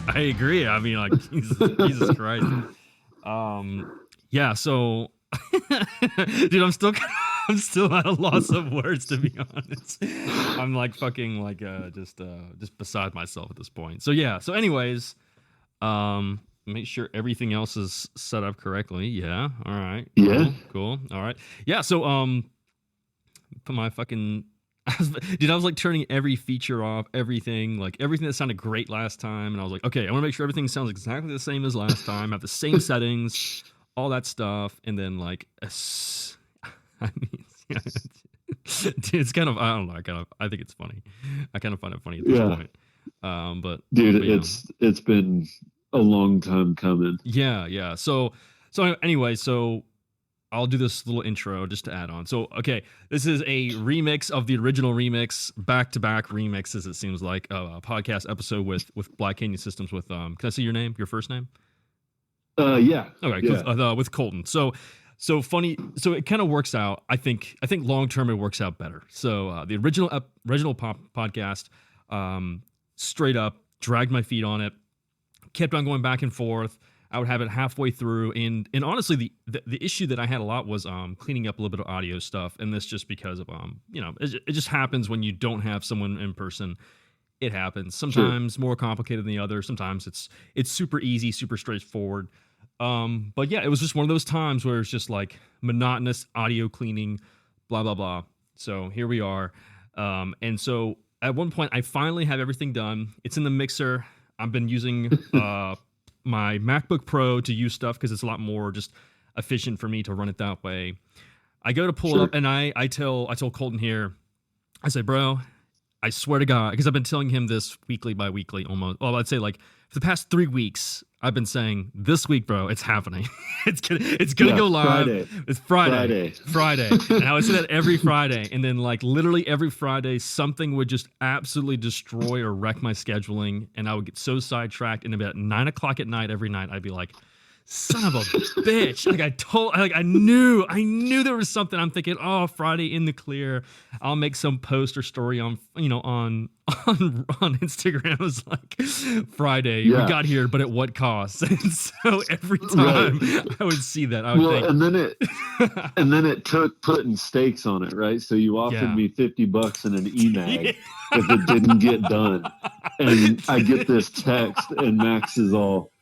I agree. I mean, like Jesus Christ. Yeah. So, dude, I'm still at a loss of words, to be honest. I'm like fucking like just beside myself at this point. So yeah. So anyways, make sure everything else is set up correctly. Yeah. All right. Yeah. Cool. All right. Yeah. So put my fucking dude, I was like turning every feature off, everything that sounded great last time, and I was like, okay, I want to make sure everything sounds exactly the same as last time, have the same settings, all that stuff, and then like, I mean, yeah, dude, it's kind of, I don't know, I think it's funny. I kind of find it funny at this point. But dude, it's been a long time coming. Yeah. So anyway, so I'll do this little intro just to add on. So, okay, this is a remix of the original remix, back-to-back remixes, it seems like, a podcast episode with Black Canyon Systems with, can I see your name, your first name? Yeah. Okay, yeah. With Colton. So funny, so it kind of works out. I think long-term it works out better. So the original podcast, straight up, dragged my feet on it, kept on going back and forth. I would have it halfway through, and honestly, the issue that I had a lot was cleaning up a little bit of audio stuff, and this just because of it just happens when you don't have someone in person. It happens sometimes more complicated than the other. Sometimes it's super easy, super straightforward. But yeah, it was just one of those times where it's just like monotonous audio cleaning, blah blah blah. So here we are, and so at one point I finally have everything done. It's in the mixer. I've been using my MacBook Pro to use stuff because it's a lot more just efficient for me to run it that way. I go to pull it up, and I tell Colton here, I say, bro, I swear to God, because I've been telling him this weekly by weekly almost. Well, I'd say like for the past 3 weeks, I've been saying, this week, bro, it's happening. it's gonna go live. Friday. It's Friday. And I would say that every Friday. And then like literally every Friday, something would just absolutely destroy or wreck my scheduling. And I would get so sidetracked. And about 9 o'clock at night, every night, I'd be like, son of a bitch. Like I knew there was something. I'm thinking, oh, Friday in the clear. I'll make some post or story on Instagram. It was like, Friday, we got here, but at what cost? And so every time I would see that, I would think, and then it took putting stakes on it, right? So you offered me $50 in an eMag if it didn't get done. And I get this text, and Max is all,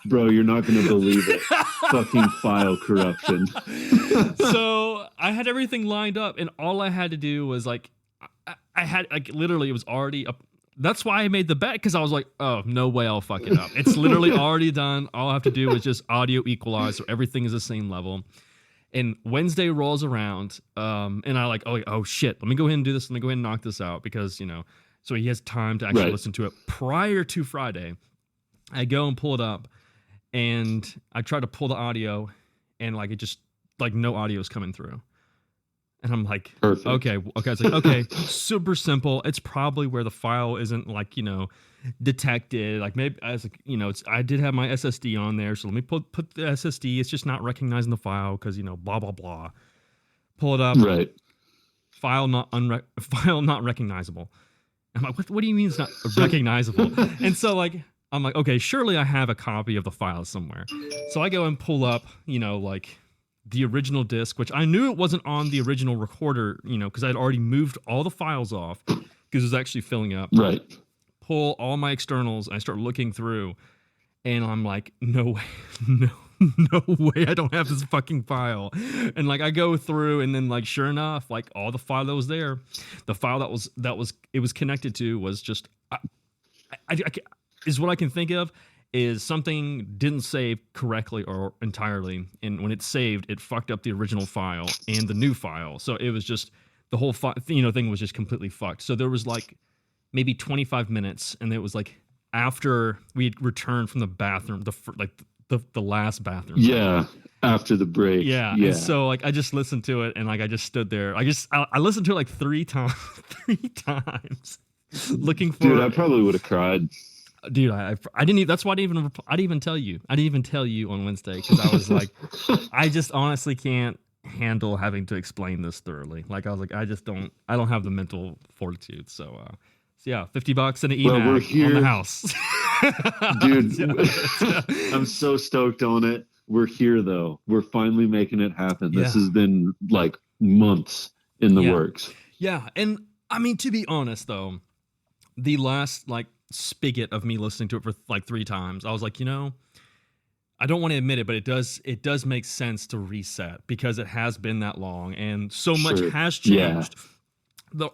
bro, you're not going to believe it. Fucking file corruption. So I had everything lined up, and all I had to do was like, I had like literally, it was already up. That's why I made the bet, because I was like, oh, no way I'll fuck it up. It's literally already done. All I have to do is just audio equalize, so everything is the same level. And Wednesday rolls around, and I like, oh shit, let me go ahead and do this. Let me go ahead and knock this out, because, so he has time to actually listen to it prior to Friday. I go and pull it up, and I try to pull the audio, and like it just like no audio is coming through. And I'm like, perfect. Okay. It's like, okay, super simple. It's probably where the file isn't like, detected. Like maybe I was like, I did have my SSD on there. So let me put the SSD. It's just not recognizing the file because, blah, blah, blah. Pull it up. Right. File not recognizable. I'm like, what do you mean it's not recognizable? And so like, I'm like, okay, surely I have a copy of the file somewhere. So I go and pull up, like the original disc, which I knew it wasn't on the original recorder, because I'd already moved all the files off because it was actually filling up. Right. Pull all my externals, and I start looking through, and I'm like, no way, no way, I don't have this fucking file. And like I go through, and then like sure enough, like all the file that was there, the file that was connected to was just, I is what I can think of. Is something didn't save correctly or entirely, and when it saved, it fucked up the original file and the new file. So it was just the whole thing was just completely fucked. So there was like maybe 25 minutes, and it was like after we had returned from the bathroom, the last bathroom. Yeah, after the break. Yeah. And so like I just listened to it, and like I just stood there. I listened to it like three times, looking for. Dude, I probably would have cried. Dude, I didn't. That's why I didn't even tell you. I didn't even tell you on Wednesday, because I was like, I just honestly can't handle having to explain this thoroughly. Like I was like, I don't have the mental fortitude. So yeah, $50 and an eMag on the house. Dude, I'm so stoked on it. We're here though. We're finally making it happen. This has been like months in the works. Yeah. And I mean, to be honest though, the last like spigot of me listening to it for like 3 times, I was like, I don't want to admit it, but it does make sense to reset because it has been that long and so much has changed.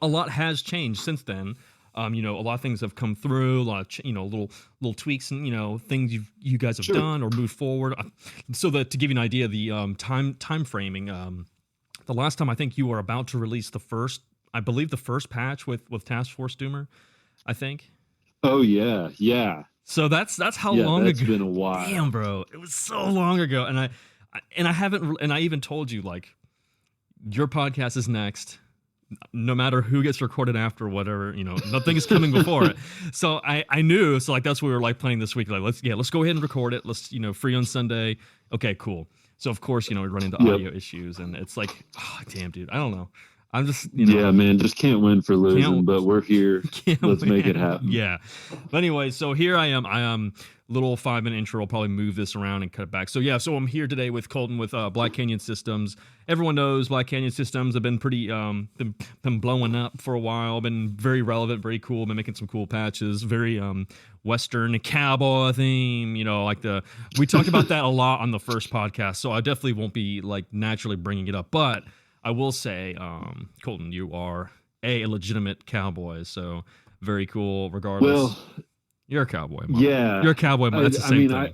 A lot has changed since then. A lot of things have come through, a lot of little tweaks and things you guys have done or moved forward. So that to give you an idea, the time framing, the last time I think you were about to release the first patch with Task Force Doomer, I think. Oh yeah. So that's how long ago. It's been a while. Damn, bro, it was so long ago, and I haven't, and I even told you like your podcast is next. No matter who gets recorded after, whatever, nothing is coming before it. So I knew, so like that's what we were like planning this week. Like let's go ahead and record it. Let's free on Sunday. Okay, cool. So of course we run into audio issues, and it's like, oh, damn, dude, I don't know. I'm just yeah, man, just can't win for losing, but we're here. Let's make it happen. Yeah. But anyway, so here I am. Little 5-minute intro. I'll probably move this around and cut it back. So yeah, so I'm here today with Colton with Black Canyon Systems. Everyone knows Black Canyon Systems have been pretty been blowing up for a while. Been very relevant, very cool. Been making some cool patches. Very Western cowboy theme. We talked about that a lot on the first podcast. So I definitely won't be like naturally bringing it up, but I will say, Colton, you are a legitimate cowboy. So very cool. Regardless. Well, you're a cowboy, Mom. Yeah. You're a cowboy, Mom. That's the same thing.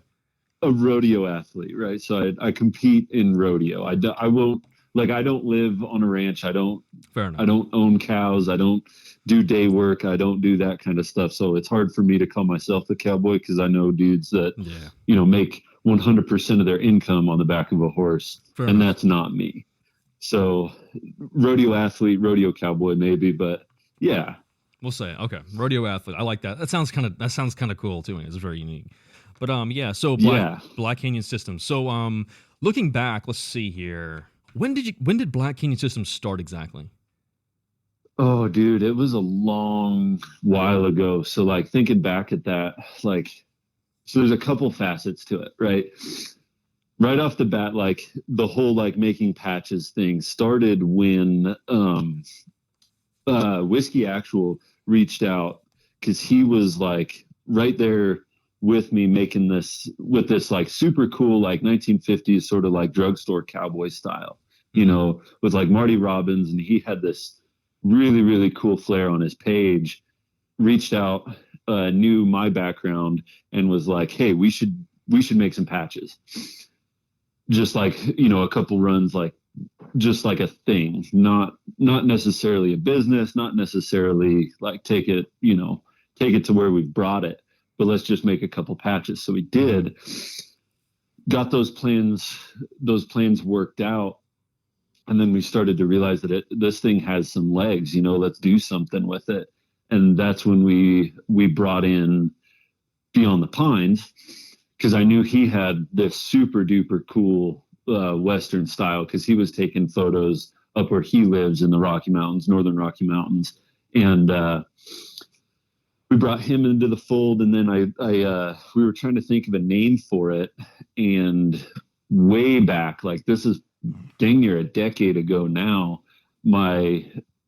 A rodeo athlete, right? So I compete in rodeo. I won't, like, I don't live on a ranch. I don't own cows. I don't do day work. I don't do that kind of stuff. So it's hard for me to call myself a cowboy because I know dudes that, make 100% of their income on the back of a horse. That's not me. So rodeo athlete, rodeo cowboy, maybe, but yeah. We'll say, okay, rodeo athlete. I like that. That sounds kind of cool too. It's very unique. But so Black Canyon Systems. So looking back, let's see here. When did Black Canyon Systems start exactly? Oh, dude, it was a long while ago. So like thinking back at that, like, so there's a couple facets to it, right? Right off the bat, like the whole like making patches thing started when Whiskey Actual reached out because he was like right there with me making this with this like super cool like 1950s sort of like drugstore cowboy style, with like Marty Robbins, and he had this really, really cool flair on his page. Reached out, knew my background, and was like, hey, we should make some patches. Just like, a couple runs, like just like a thing, not necessarily a business, not necessarily like take it to where we've brought it, but let's just make a couple patches. So we did, got those plans worked out. And then we started to realize that this thing has some legs, let's do something with it. And that's when we brought in Beyond the Pines, because I knew he had this super duper cool Western style, because he was taking photos up where he lives in the Rocky Mountains, Northern Rocky Mountains. And we brought him into the fold. And then we were trying to think of a name for it. And way back, like this is dang near a decade ago now, my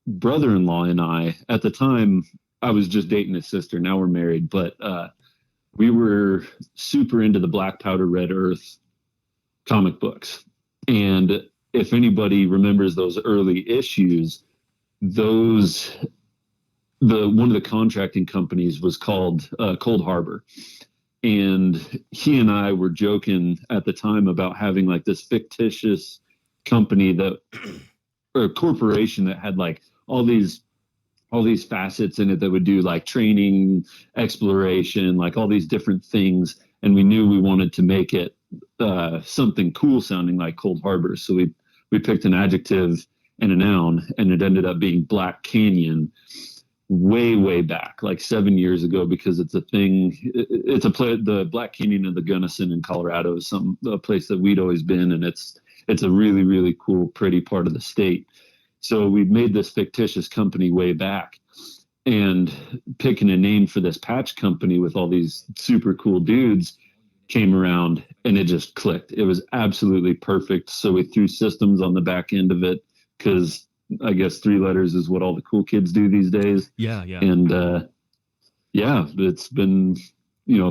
brother-in-law and I, at the time, I was just dating his sister. Now we're married, but we were super into the Black Powder Red Earth comic books. And if anybody remembers those early issues, one of the contracting companies was called Cold Harbor. And he and I were joking at the time about having like this fictitious company or corporation that had like all these facets in it that would do like training, exploration, like all these different things. And we knew we wanted to make it something cool sounding like Cold Harbor. So we picked an adjective and a noun, and it ended up being Black Canyon way, way back, like 7 years ago, because it's a thing. It's the Black Canyon of the Gunnison in Colorado is a place that we'd always been. And it's a really, really cool, pretty part of the state. So we made this fictitious company way back. and picking a name for this patch company with all these super cool dudes came around, and it just clicked. It was absolutely perfect. So we threw systems on the back end of it, because I guess 3 letters is what all the cool kids do these days. Yeah, yeah. And it's been,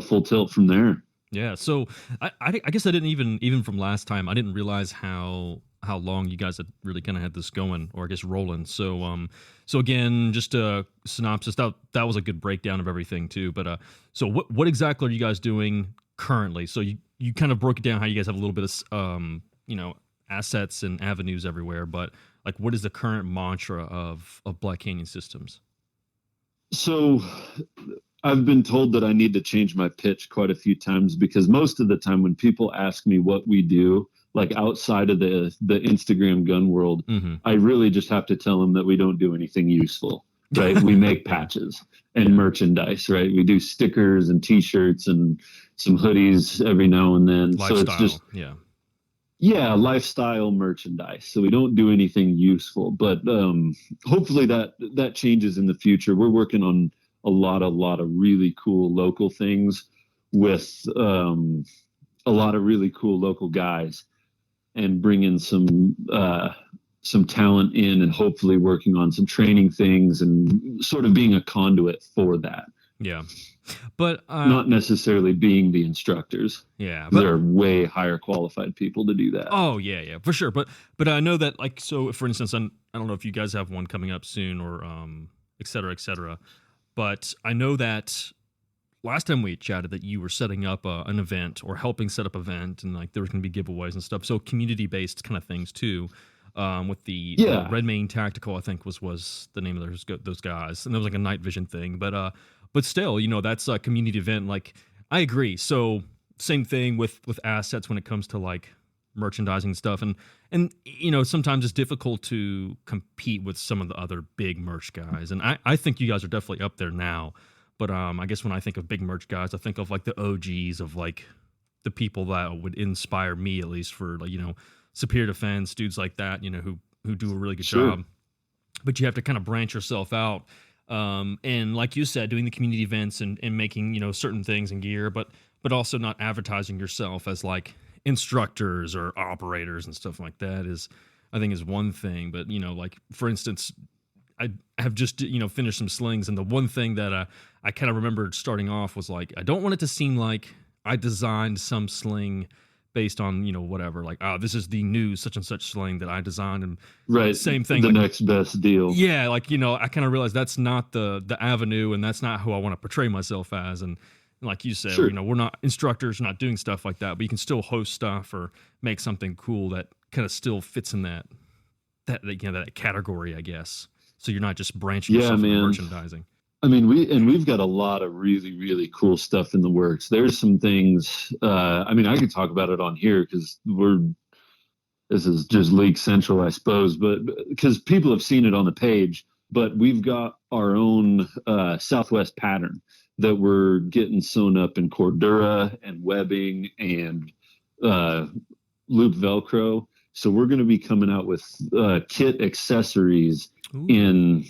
full tilt from there. Yeah. So I guess I didn't even from last time, I didn't realize how long you guys had really kind of had this going, or I guess rolling. So again, just a synopsis. That was a good breakdown of everything too. But so what exactly are you guys doing currently? So you kind of broke it down how you guys have a little bit of assets and avenues everywhere, but like, what is the current mantra of Black Canyon Systems? So I've been told that I need to change my pitch quite a few times, because most of the time when people ask me what we do, like outside of the Instagram gun world, mm-hmm. I really just have to tell them that we don't do anything useful, right? We make patches and merchandise, right? We do stickers and t-shirts and some hoodies every now and then. Lifestyle, so it's just, lifestyle merchandise. So we don't do anything useful, but hopefully that changes in the future. We're working on a lot of really cool local things with a lot of really cool local guys, and bringing some talent in, and hopefully working on some training things and sort of being a conduit for that. Yeah. But not necessarily being the instructors. Yeah. But there are way higher qualified people to do that. Oh, yeah, for sure. But I know that, like, so for instance, I don't know if you guys have one coming up soon, or et cetera, et cetera. But I know that last time we chatted that you were setting up an event, or helping set up an event, and like there was going to be giveaways and stuff. So community-based kind of things too, with the Redmayne Tactical, I think was the name of those guys. And there was like a night vision thing. But still, that's a community event. Like, I agree. So same thing with assets when it comes to like merchandising stuff. And sometimes it's difficult to compete with some of the other big merch guys. And I think you guys are definitely up there now. But I guess when I think of big merch guys, I think of like the OGs of like the people that would inspire me, at least, for like, Superior Defense, dudes like that, who do a really good job. But you have to kind of branch yourself out. And like you said, doing the community events and making, certain things and gear, but also not advertising yourself as like instructors or operators and stuff like that I think is one thing. But, like, for instance, I have just, finished some slings. And the one thing that I kind of remembered starting off was like, I don't want it to seem like I designed some sling based on, whatever, like, this is the new such and such sling that I designed. And right, same thing, the like, next best deal. Yeah, like, I kind of realized that's not the avenue, and that's not who I want to portray myself as. And like you said, we're not instructors, we're not doing stuff like that, but you can still host stuff or make something cool that kind of still fits in that category, I guess. So you're not just branching yourself into merchandising. I mean, we've got a lot of really, really cool stuff in the works. There's some things, I could talk about it on here because this is just League Central, I suppose, but because people have seen it on the page, but we've got our own Southwest pattern that we're getting sewn up in Cordura and webbing and loop Velcro. So we're going to be coming out with kit accessories in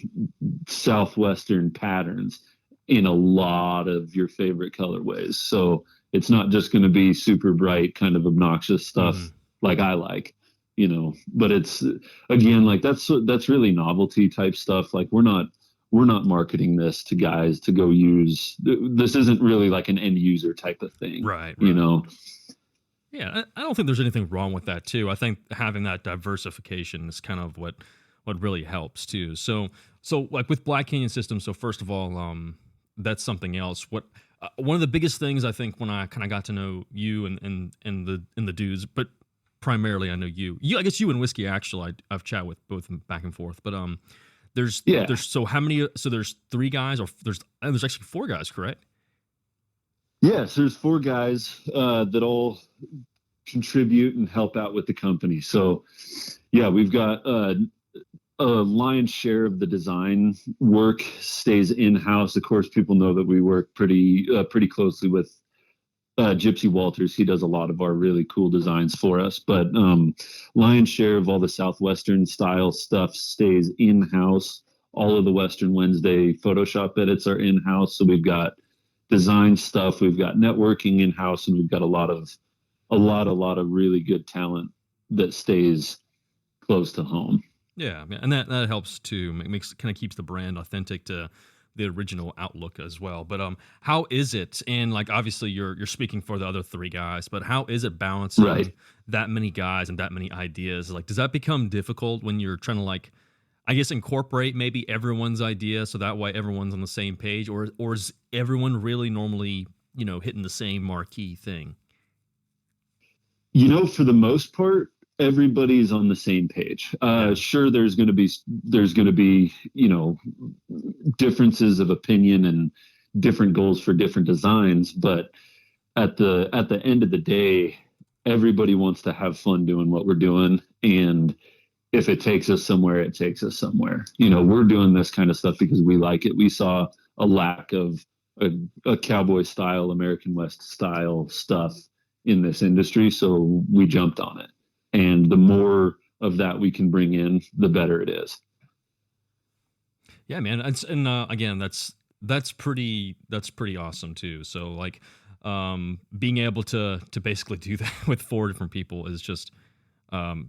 Southwestern patterns in a lot of your favorite colorways. So it's not just going to be super bright, kind of obnoxious stuff like I like, but it's, again, like that's really novelty type stuff. Like we're not marketing this to guys to go use. This isn't really like an end user type of thing. Right. Yeah, I don't think there's anything wrong with that too. I think having that diversification is kind of what really helps too. So like with Black Canyon Systems. So first of all, that's something else. What one of the biggest things I think when I kind of got to know you and the dudes, but primarily I know you. I guess you and Whiskey actually I've chatted with both back and forth. But there's so how many? So there's 3 guys, or there's actually 4 guys, correct? Yes, there's 4 guys that all contribute and help out with the company. So, yeah, we've got a lion's share of the design work stays in-house. Of course, people know that we work pretty closely with Gypsy Walters. He does a lot of our really cool designs for us. But lion's share of all the Southwestern style stuff stays in-house. all of the Western Wednesday Photoshop edits are in-house. So we've got design stuff, we've got networking in-house, and we've got a lot of really good talent that stays close to home. Yeah, and that helps too. Makes kind of keeps the brand authentic to the original outlook as well. But how is it? And like obviously you're speaking for the other three guys, but how is it balancing that many guys and that many ideas? Like, does that become difficult when you're trying to like, I guess, incorporate maybe everyone's idea so that way everyone's on the same page, or is everyone really normally, you know, hitting the same marquee thing? You know, for the most part, everybody's on the same page. Sure, there's going to be, you know, differences of opinion and different goals for different designs, but at the end of the day, everybody wants to have fun doing what we're doing, and if it takes us somewhere, it takes us somewhere. You know, we're doing this kind of stuff because we like it. We saw a lack of a cowboy style, American West style stuff in this industry, so we jumped on it. And the more of that we can bring in, the better it is. Yeah, man. And again, that's pretty awesome too. So like, being able to basically do that with 4 different people is just,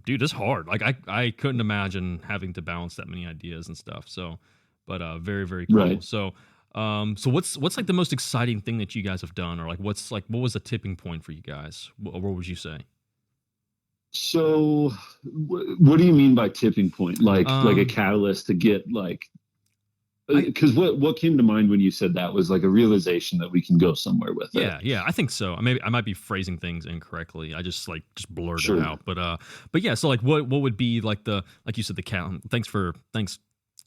dude, it's hard. Like I couldn't imagine having to balance that many ideas and stuff. So, but very, very cool. Right. So what's like the most exciting thing that you guys have done, or like what was the tipping point for you guys? What would you say? So what do you mean by tipping point? Like a catalyst to get like, because what came to mind when you said that was like a realization that we can go somewhere with it. Yeah, I think so. I might be phrasing things incorrectly. I just blurred it out. But yeah. So like, what would be like like you said, the cat? Thanks,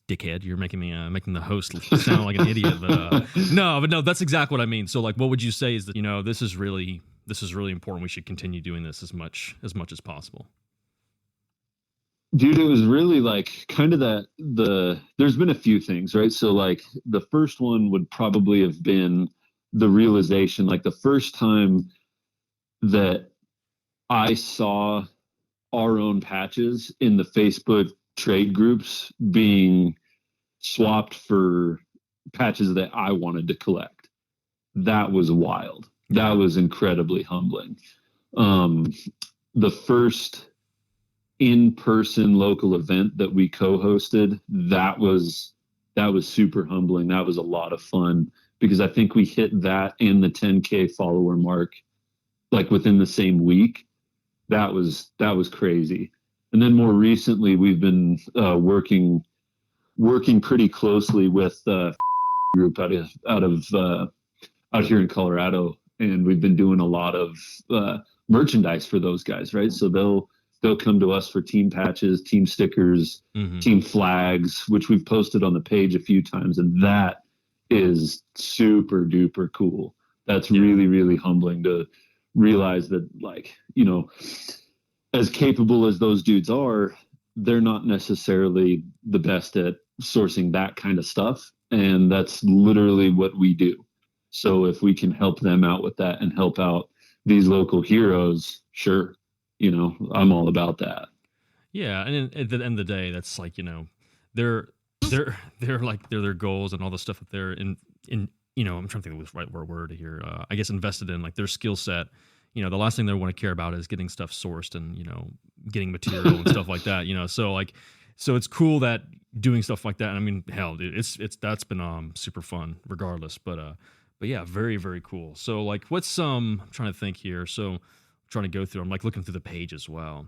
dickhead. You're making me making the host sound like an idiot. But no, that's exactly what I mean. So like, what would you say is that, you know, this is really important. We should continue doing this as much as possible. Dude, it was really like kind of there's been a few things, right? So like the first one would probably have been the realization, like the first time that I saw our own patches in the Facebook trade groups being swapped for patches that I wanted to collect. That was wild. That was incredibly humbling. The first in-person local event that we co-hosted, that was super humbling. That was a lot of fun because I think we hit that and the 10K follower mark like within the same week. That was crazy. And then more recently, we've been working pretty closely with a group out here in Colorado, and we've been doing a lot of merchandise for those guys, right? So they'll come to us for team patches, team stickers, team flags, which we've posted on the page a few times. And that is super duper cool. That's really, really humbling to realize that, like, you know, as capable as those dudes are, they're not necessarily the best at sourcing that kind of stuff. And that's literally what we do. So if we can help them out with that and help out these local heroes, sure. You know, I'm all about that. Yeah, and at the end of the day, that's like, you know, they're like their goals and all the stuff that they're in. You know, I'm trying to think of the right word here. I guess invested in, like, their skill set. You know, the last thing they want to care about is getting stuff sourced and, you know, getting material and stuff like that. You know, so it's cool that doing stuff like that. And I mean, hell, dude, that's been super fun regardless. But yeah, very, very cool. So like, what's I'm trying to think here. So trying to go through, I'm like looking through the page as well.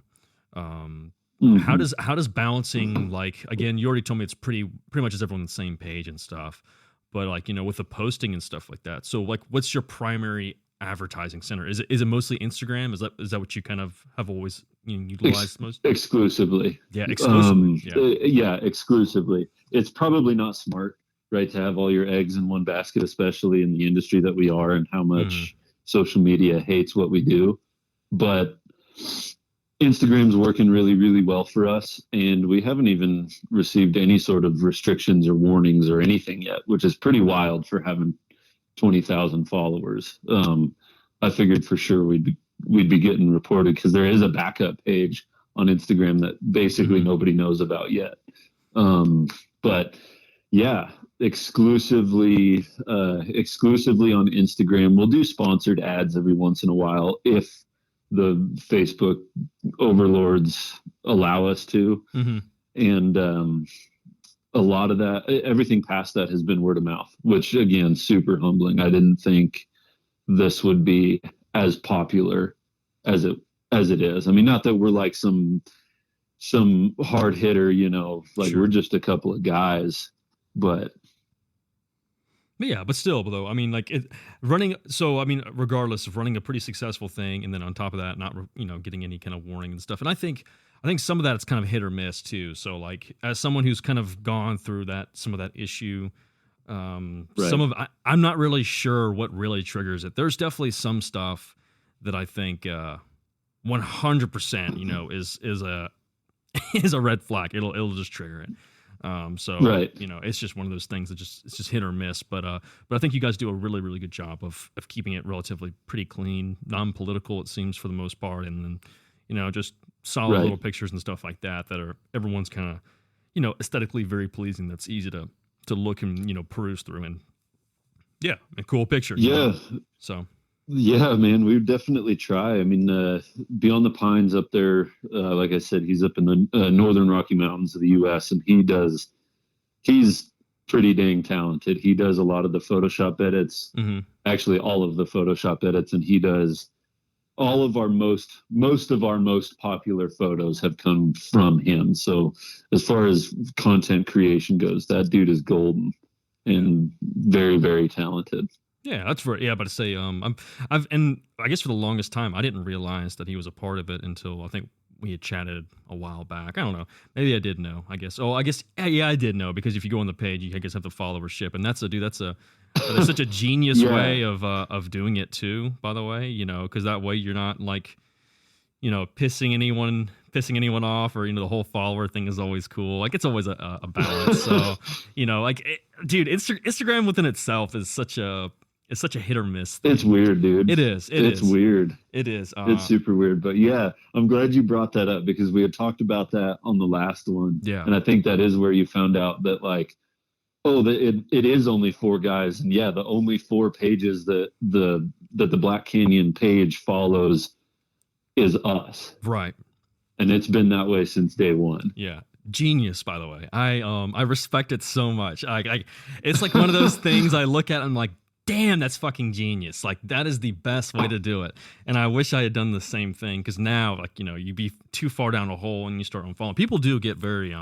How does balancing, like, again, you already told me it's pretty much is everyone on the same page and stuff, but like, you know, with the posting and stuff like that. So like, what's your primary advertising center? Is it mostly Instagram? Is that what you kind of have always utilized most? Exclusively. Yeah, exclusively. Exclusively. It's probably not smart, right, to have all your eggs in one basket, especially in the industry that we are and how much social media hates what we do. But Instagram's working really, really well for us, and we haven't even received any sort of restrictions or warnings or anything yet, which is pretty wild for having 20,000 followers. I figured for sure we'd be getting reported because there is a backup page on Instagram that basically nobody knows about yet. But Yeah, exclusively on Instagram. We'll do sponsored ads every once in a while if the Facebook overlords allow us to. Mm-hmm. And a lot of that, everything past that has been word of mouth, which again, super humbling. I didn't think this would be as popular as it is. I mean, not that we're like some hard hitter, like Sure. we're just a couple of guys, but Yeah, but still, though, I mean, like running. So, I mean, regardless of running a pretty successful thing, and then on top of that, not getting any kind of warning and stuff. And I think some of that is kind of hit or miss too. So, like as someone who's kind of gone through some of that issue, right. some of I'm not really sure what really triggers it. There's definitely some stuff that I think 100%, is a is a red flag. It'll just trigger it. So Right. it's just one of those things that it's just hit or miss. But I think you guys do a really, really good job of keeping it relatively pretty clean, non-political, it seems, for the most part, and then just solid Right. little pictures and stuff like that are everyone's kind of aesthetically very pleasing. That's easy to look and peruse through, and yeah, a cool picture. Yeah. So Yeah, man, we would definitely try. I mean, Beyond the Pines up there, like I said, he's up in the northern Rocky Mountains of the U.S., and he's pretty dang talented. He does a lot of the Photoshop edits, actually all of the Photoshop edits, and he does all of our most of our most popular photos have come from him. So as far as content creation goes, that dude is golden and very, very talented. yeah, that's right. Yeah, but to say, and I guess for the longest time, I didn't realize that he was a part of it until I think we had chatted a while back. I don't know. Maybe I did know. I guess. Oh, I guess. Yeah, I did know because if you go on the page, you I guess have the followership, and that's such a genius Yeah. way of doing it too. By the way, because that way you're not like, pissing anyone off, or the whole follower thing is always cool. Like it's always a balance. So dude, Instagram within itself is such a hit or miss thing. It's weird, dude. It is. It's weird. It is. It's super weird. But yeah, I'm glad you brought that up because we had talked about that on the last one. Yeah. And I think that is where you found out that like, it is only 4 guys. And yeah, the only 4 pages that the Black Canyon page follows is us. Right. And it's been that way since day one. Yeah. Genius, by the way. I respect it so much. It's like one of those things I look at and I'm like, damn, that's fucking genius. Like that is the best way to do it. And I wish I had done the same thing, because now, like, you be too far down a hole and you start unfollowing. People do get very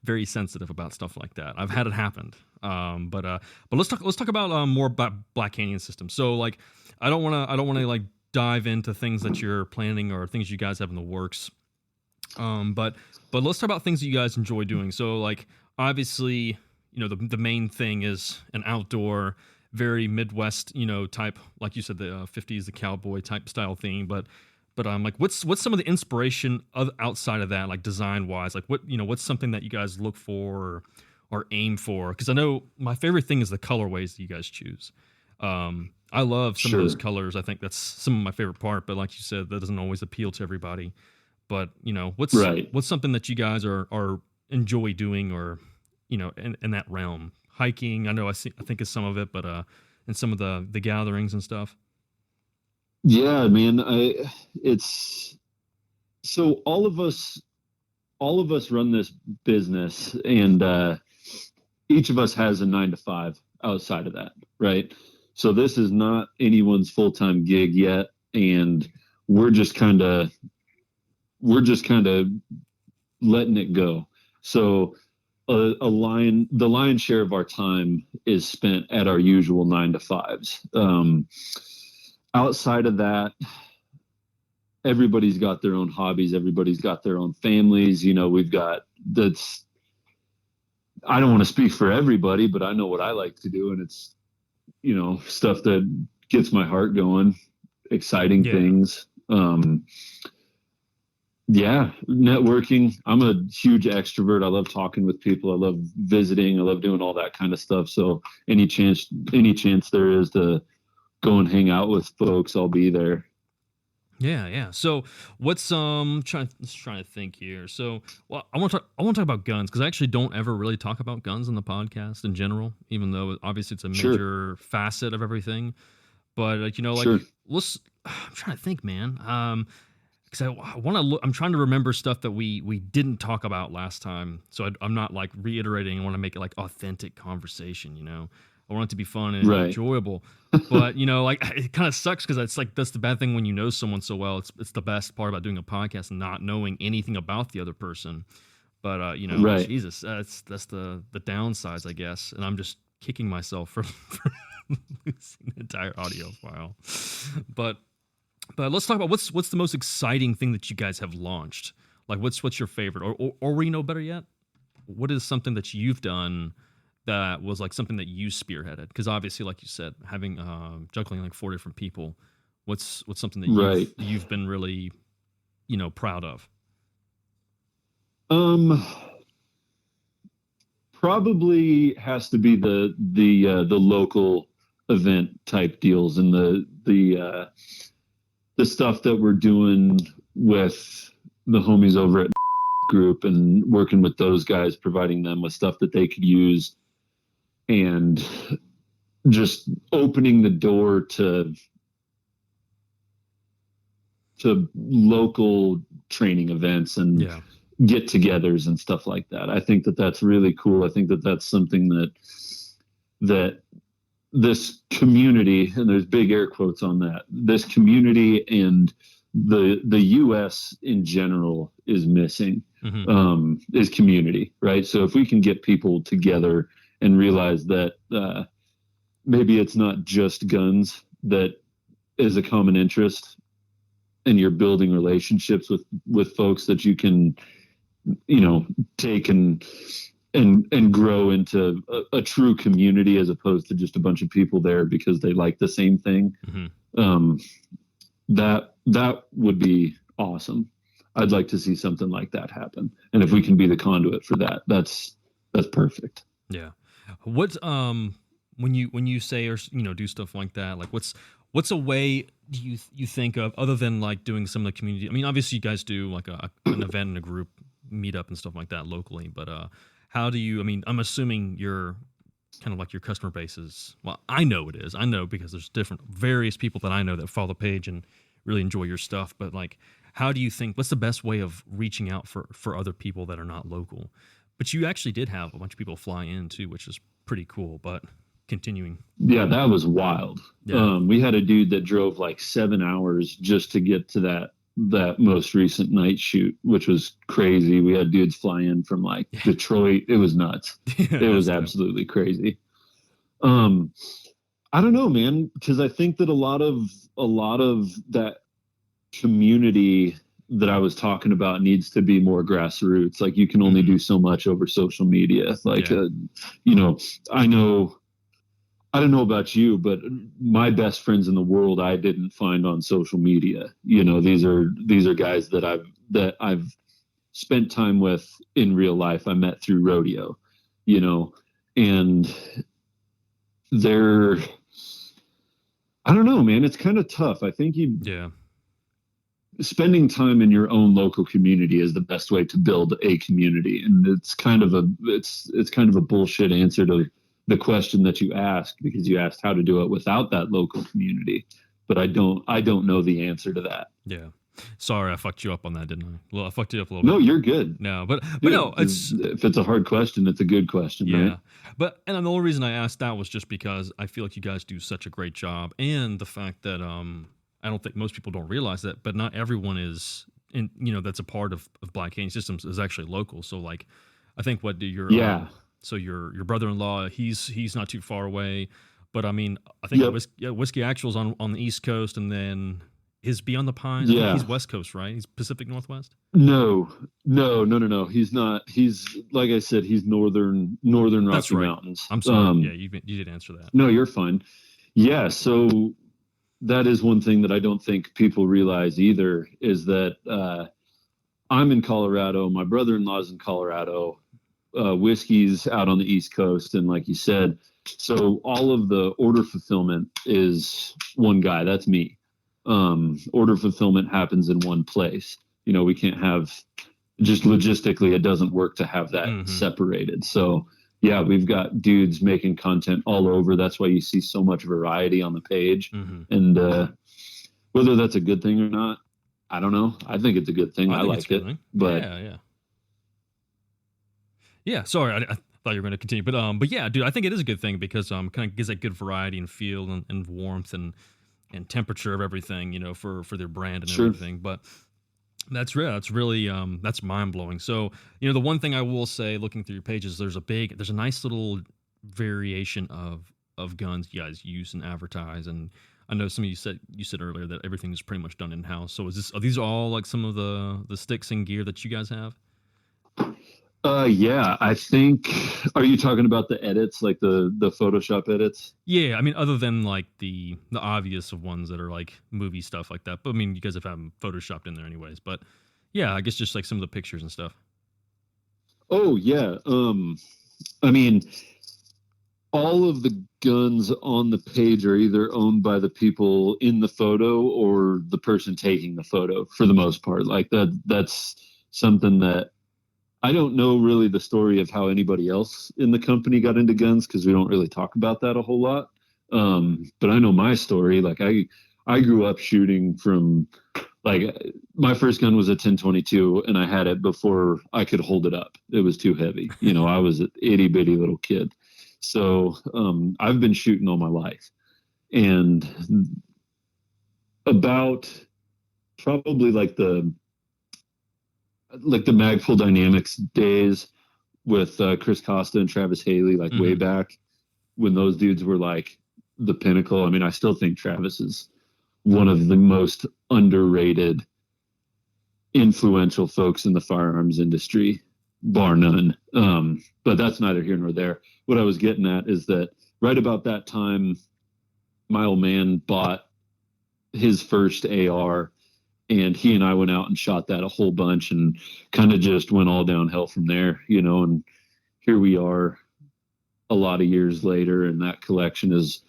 very sensitive about stuff like that. I've had it happen. But let's talk about more about Black Canyon System. So like I don't want to like dive into things that you're planning or things you guys have in the works. But let's talk about things that you guys enjoy doing. So like obviously, the main thing is an outdoor, very Midwest, type, like you said, the 50s, the cowboy type style theme. But like, what's some of the inspiration outside of that, like design wise? Like what's something that you guys look for or aim for? Because I know my favorite thing is the colorways that you guys choose. I love some of those colors. I think that's some of my favorite part. But like you said, that doesn't always appeal to everybody. But what's something that you guys are enjoy doing, or in that realm? Hiking, I know I think is some of it, but and some of the gatherings and stuff. Yeah, man. It's so all of us run this business, and each of us has a 9 to 5 outside of that, right? So this is not anyone's full-time gig yet, and we're just kind of letting it go. So the lion's share of our time is spent at our usual 9 to 5s. Outside of that, everybody's got their own hobbies. Everybody's got their own families. We've got that's. I don't want to speak for everybody, but I know what I like to do, and it's stuff that gets my heart going, exciting things. Yeah, networking. I'm a huge extrovert. I love talking with people. I love visiting. I love doing all that kind of stuff. So any chance there is to go and hang out with folks, I'll be there. Yeah. So what's trying to think here. So well, I want to talk about guns because I actually don't ever really talk about guns on the podcast in general, even though obviously it's a Sure, major facet of everything. But like sure. let's. I'm trying to think, man. Because I want to look. I'm trying to remember stuff that we didn't talk about last time, so I'm not like reiterating. I want to make it like authentic conversation. I want it to be fun and Right. enjoyable. But like it kind of sucks because it's like that's the bad thing when you know someone so well. It's the best part about doing a podcast and not knowing anything about the other person. But Right. Jesus, that's the downsides, I guess. And I'm just kicking myself for losing the entire audio file. But let's talk about what's the most exciting thing that you guys have launched. Like what's your favorite, or we know better yet, what is something that you've done that was like something that you spearheaded? Because obviously, like you said, having juggling like 4 different people, what's something that Right. you've been really proud of? Probably has to be the local event type deals and the stuff that we're doing with the homies over at group and working with those guys, providing them with stuff that they could use and just opening the door to local training events and get-togethers and stuff like that. I think that that's really cool. I think that that's something that this community, and there's big air quotes on that, this community and the U.S. in general is missing, is community, right? So if we can get people together and realize that maybe it's not just guns that is a common interest, and you're building relationships with folks that you can take and grow into a true community as opposed to just a bunch of people there because they like the same thing. That would be awesome. I'd like to see something like that happen. And if we can be the conduit for that, that's perfect. Yeah. What when you say or do stuff like that, like what's a way do you think of other than like doing some of the community? I mean, obviously you guys do like an event and a group meetup and stuff like that locally, but how do you? I mean, I'm assuming you're kind of like your customer base is. Well, I know it is. I know because there's various people that I know that follow the page and really enjoy your stuff. But like, how do you think? What's the best way of reaching out for other people that are not local? But you actually did have a bunch of people fly in too, which is pretty cool. But continuing. Yeah, that was wild. Yeah. We had a dude that drove like 7 hours just to get to that most recent night shoot, which was crazy. We had dudes fly in from like Detroit. It was nuts. It was absolutely crazy. I don't know, man, because I think that a lot of that community that I was talking about needs to be more grassroots. Like you can only do so much over social media. Like, I don't know about you, but my best friends in the world I didn't find on social media. These are guys that I've spent time with in real life. I met through rodeo, and they're, I don't know, man. It's kind of tough. I think spending time in your own local community is the best way to build a community, and it's kind of a bullshit answer to the question that you asked, because you asked how to do it without that local community, but I don't know the answer to that. Yeah. Sorry, I fucked you up on that, didn't I? Well, I fucked you up a little bit. No, you're good. No, but no, if it's a hard question, it's a good question, right? And the only reason I asked that was just because I feel like you guys do such a great job, and the fact that I don't think most people don't realize that, but not everyone is that's a part of Black Canyon Systems is actually local. So like, I think so your brother-in-law, he's not too far away, but I mean, I think Whiskey Actual's on the East Coast, and then is Beyond the Pines. I think he's West Coast, right? He's Pacific Northwest. No. He's not. He's, like I said, he's northern Rocky Mountains. I'm sorry. You did answer that. No, you're fine. Yeah. So that is one thing that I don't think people realize either, is that I'm in Colorado. My brother-in-law's in Colorado. Whiskey's out on the East Coast, and like you said, so all of the order fulfillment is one guy. That's me. order fulfillment happens in one place. We can't have, just logistically, it doesn't work to have that separated. So yeah, we've got dudes making content all over. That's why you see so much variety on the page. And whether that's a good thing or not, I don't know. I think it's a good thing. I like it. But yeah. Sorry, I thought you were going to continue, but yeah, dude, I think it is a good thing because kind of gives that good variety and feel and warmth and temperature of everything, for their brand and everything. But that's really that's mind blowing. So the one thing I will say, looking through your pages, there's a nice little variation of guns you guys use and advertise. And I know some of you said earlier that everything is pretty much done in house. So are these all like some of the sticks and gear that you guys have? Yeah, I think. Are you talking about the edits, like the Photoshop edits? Yeah, I mean, other than like the obvious ones that are like movie stuff like that. But I mean, you guys have them photoshopped in there anyways. But yeah, I guess just like some of the pictures and stuff. Oh yeah. I mean, all of the guns on the page are either owned by the people in the photo or the person taking the photo for the most part. Like that's something that I don't know really the story of how anybody else in the company got into guns because we don't really talk about that a whole lot. But I know my story. Like I grew up shooting from, like, my first gun was a 10/22 and I had it before I could hold it up. It was too heavy. I was an itty bitty little kid. So I've been shooting all my life. And about probably like the Magpul Dynamics days with Chris Costa and Travis Haley, like way back when those dudes were like the pinnacle. I mean, I still think Travis is one of the most underrated, influential folks in the firearms industry, bar none. But that's neither here nor there. What I was getting at is that right about that time, my old man bought his first AR. And he and I went out and shot that a whole bunch and kind of just went all downhill from there, and here we are a lot of years later, and that collection has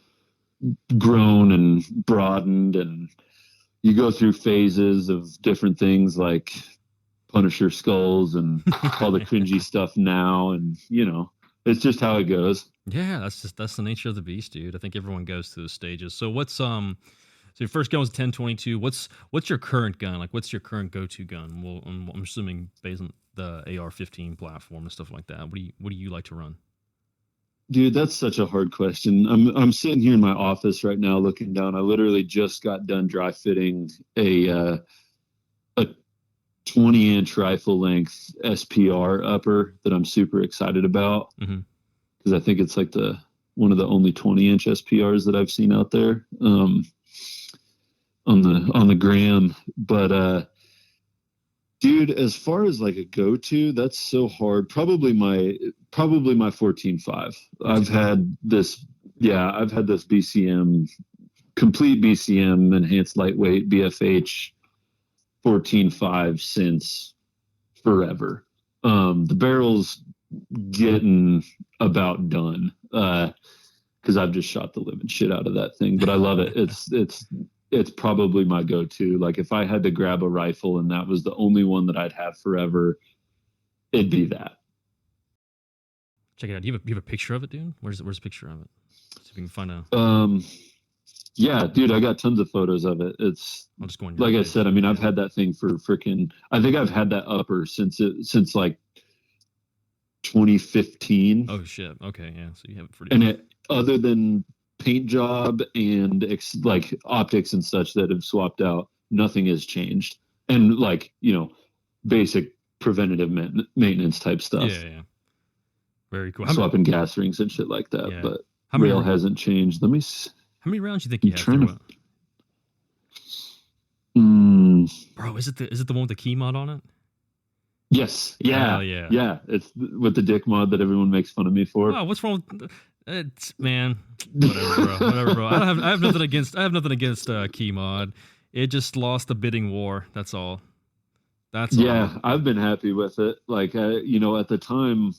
grown and broadened, and you go through phases of different things like Punisher skulls and all the cringy stuff now. And, it's just how it goes. Yeah, that's the nature of the beast, dude. I think everyone goes through those stages. So so your first gun was 10/22. What's your current gun? Like, what's your current go-to gun? Well, I'm assuming based on the AR-15 platform and stuff like that. What do you like to run? Dude, that's such a hard question. I'm sitting here in my office right now looking down. I literally just got done dry fitting a 20-inch rifle length SPR upper that I'm super excited about because I think it's like one of the only 20-inch SPRs that I've seen out there. On the gram. But dude, as far as like a go-to, that's so hard. Probably my 14.5. I've had this BCM, complete BCM enhanced lightweight BFH 14.5 since forever. The barrel's getting about done because I've just shot the living shit out of that thing, but I love it. It's probably my go-to. Like, if I had to grab a rifle and that was the only one that I'd have forever, it'd be that. Check it out. Do you have a picture of it, dude? Where's the picture of it? See if we can find a. Yeah, dude, I got tons of photos of it. It's like I said. I mean, I've had that thing for freaking. I think I've had that upper since like 2015. Oh shit. Okay, yeah. So you have it for. And other than paint job and like optics and such that have swapped out, nothing has changed. And like, basic preventative maintenance type stuff. Yeah. Very cool. Swapping gas rings and shit like that. Yeah. But rail hasn't changed. Let me see. How many rounds do you think you have? Bro, is it the one with the key mod on it? Yes. Yeah. Yeah. Yeah. It's with the dick mod that everyone makes fun of me for. Oh, what's wrong with it's, man? Whatever, bro. I have nothing against key mod. It just lost the bidding war. That's all. Yeah, I've been happy with it. Like, at the time,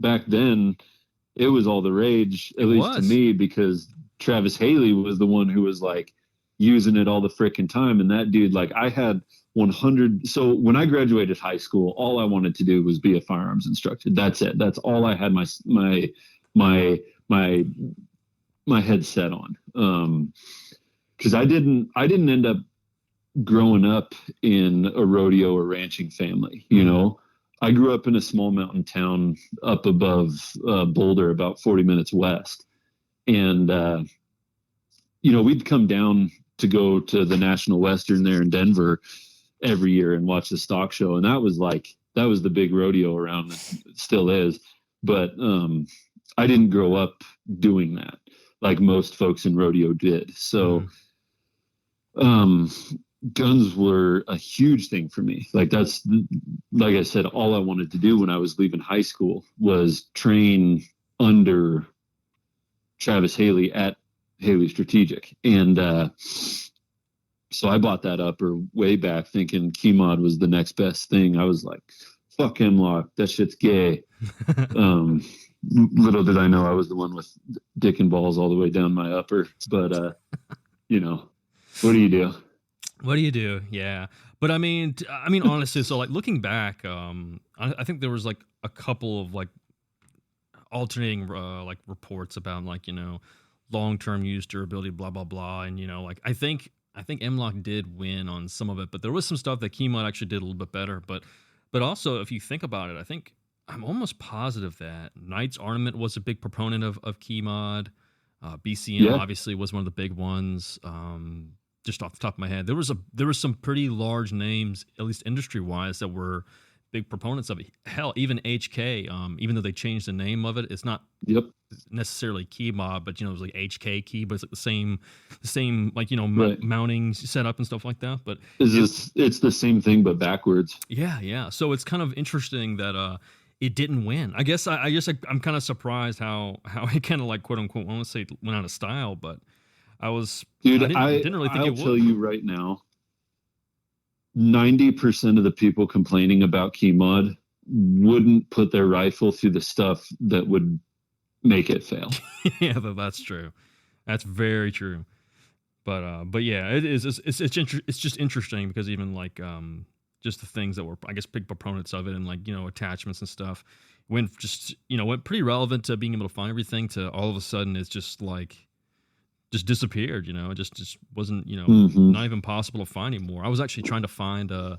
back then, it was all the rage, at least to me, because Travis Haley was the one who was like, using it all the freaking time. And that dude, like I had 100. So when I graduated high school, all I wanted to do was be a firearms instructor. That's it. That's all I had my head set on. Cause I didn't end up growing up in a rodeo or ranching family, you know. I grew up in a small mountain town up above Boulder, about 40 minutes west. And, you know, we'd come down to go to the National Western there in Denver every year and watch the stock show. And that was the big rodeo around. It still is. But I didn't grow up doing that like most folks in rodeo did. So, guns were a huge thing for me. Like like I said, all I wanted to do when I was leaving high school was train under Travis Haley at Haley Strategic. And so I bought that upper way back thinking KeyMod was the next best thing. I was like, fuck Hemlock, that shit's gay. Little did I know I was the one with dick and balls all the way down my upper. But, you know, what do you do? What do you do? Yeah. But I mean, honestly, so like looking back, I think there was like a couple of like alternating like reports about like, you know, long-term use durability, blah, blah, blah. And, you know, like I think M-LOK did win on some of it, but there was some stuff that KeyMod actually did a little bit better. But also if you think about it, I think I'm almost positive that Knights Armament was a big proponent of KeyMod. BCM obviously was one of the big ones. Just off the top of my head, there was some pretty large names, at least industry wise, that were big proponents of it. Hell, even HK, even though they changed the name of it, it's not necessarily KeyMod, but you know, it was like HK Key, but it's like the same like, you know, mounting setup and stuff like that. But it's the same thing but backwards. Yeah. So it's kind of interesting that it didn't win. I guess I'm kind of surprised how it kind of like quote unquote, I don't want to say went out of style, but I didn't really think it would. I'll tell you right now, 90% of the people complaining about KeyMod wouldn't put their rifle through the stuff that would make it fail. Yeah, that's true. That's very true. But yeah, it is. It's just interesting because even like just the things that were, I guess, big proponents of it and like, you know, attachments and stuff went pretty relevant to being able to find everything to all of a sudden it's just like. Just disappeared, you know. It just wasn't, you know, not even possible to find anymore. I was actually trying to find a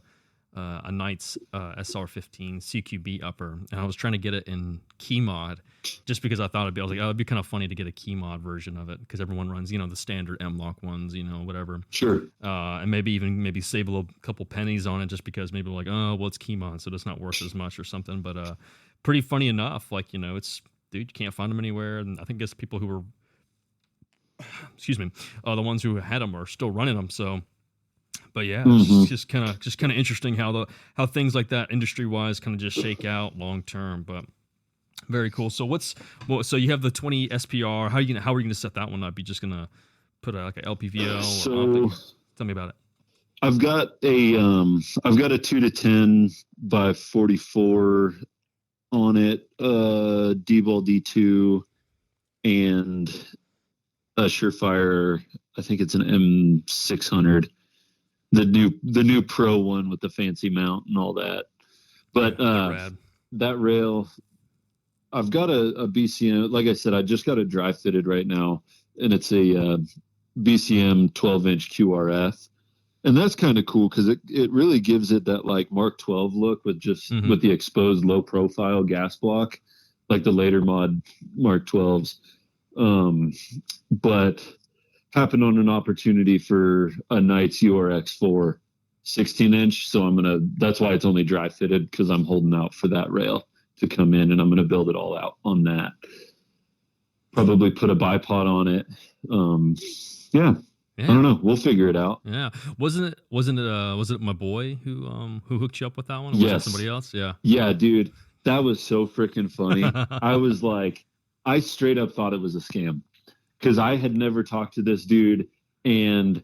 Knights SR15 CQB upper, and I was trying to get it in KeyMod, just because I thought I was like, oh, it'd be kind of funny to get a KeyMod version of it because everyone runs, you know, the standard M-LOK ones, you know, whatever. Sure. And maybe save a couple pennies on it just because maybe like, oh, well, it's KeyMod, so it's not worth as much or something. But pretty funny enough, like, you know, you can't find them anywhere, and I think it's people who were. Excuse me, the ones who had them are still running them. So, but yeah, it's just kind of interesting how things like that industry wise kind of just shake out long term. But very cool. So so you have the 20 SPR. How are you gonna set that one up? You just gonna put like a LPVL? So tell me about it. I've got a 2-10 by 44 on it. D-ball D2 and a Surefire, I think it's an M600, the new Pro one with the fancy mount and all that. But that rail, I've got a BCM. Like I said, I just got it dry fitted right now, and it's a BCM 12-inch QRF, and that's kind of cool because it really gives it that like Mark 12 look with just with the exposed low profile gas block, like the later mod Mark 12s. But happened on an opportunity for a Knights URX4 16-inch. So that's why it's only dry fitted, because I'm holding out for that rail to come in, and I'm going to build it all out on that. Probably put a bipod on it. Yeah. I don't know. We'll figure it out. Yeah. Was it my boy who hooked you up with that one? Or was it somebody else? Yeah. Yeah, dude. That was so freaking funny. I was like, I straight up thought it was a scam because I had never talked to this dude, and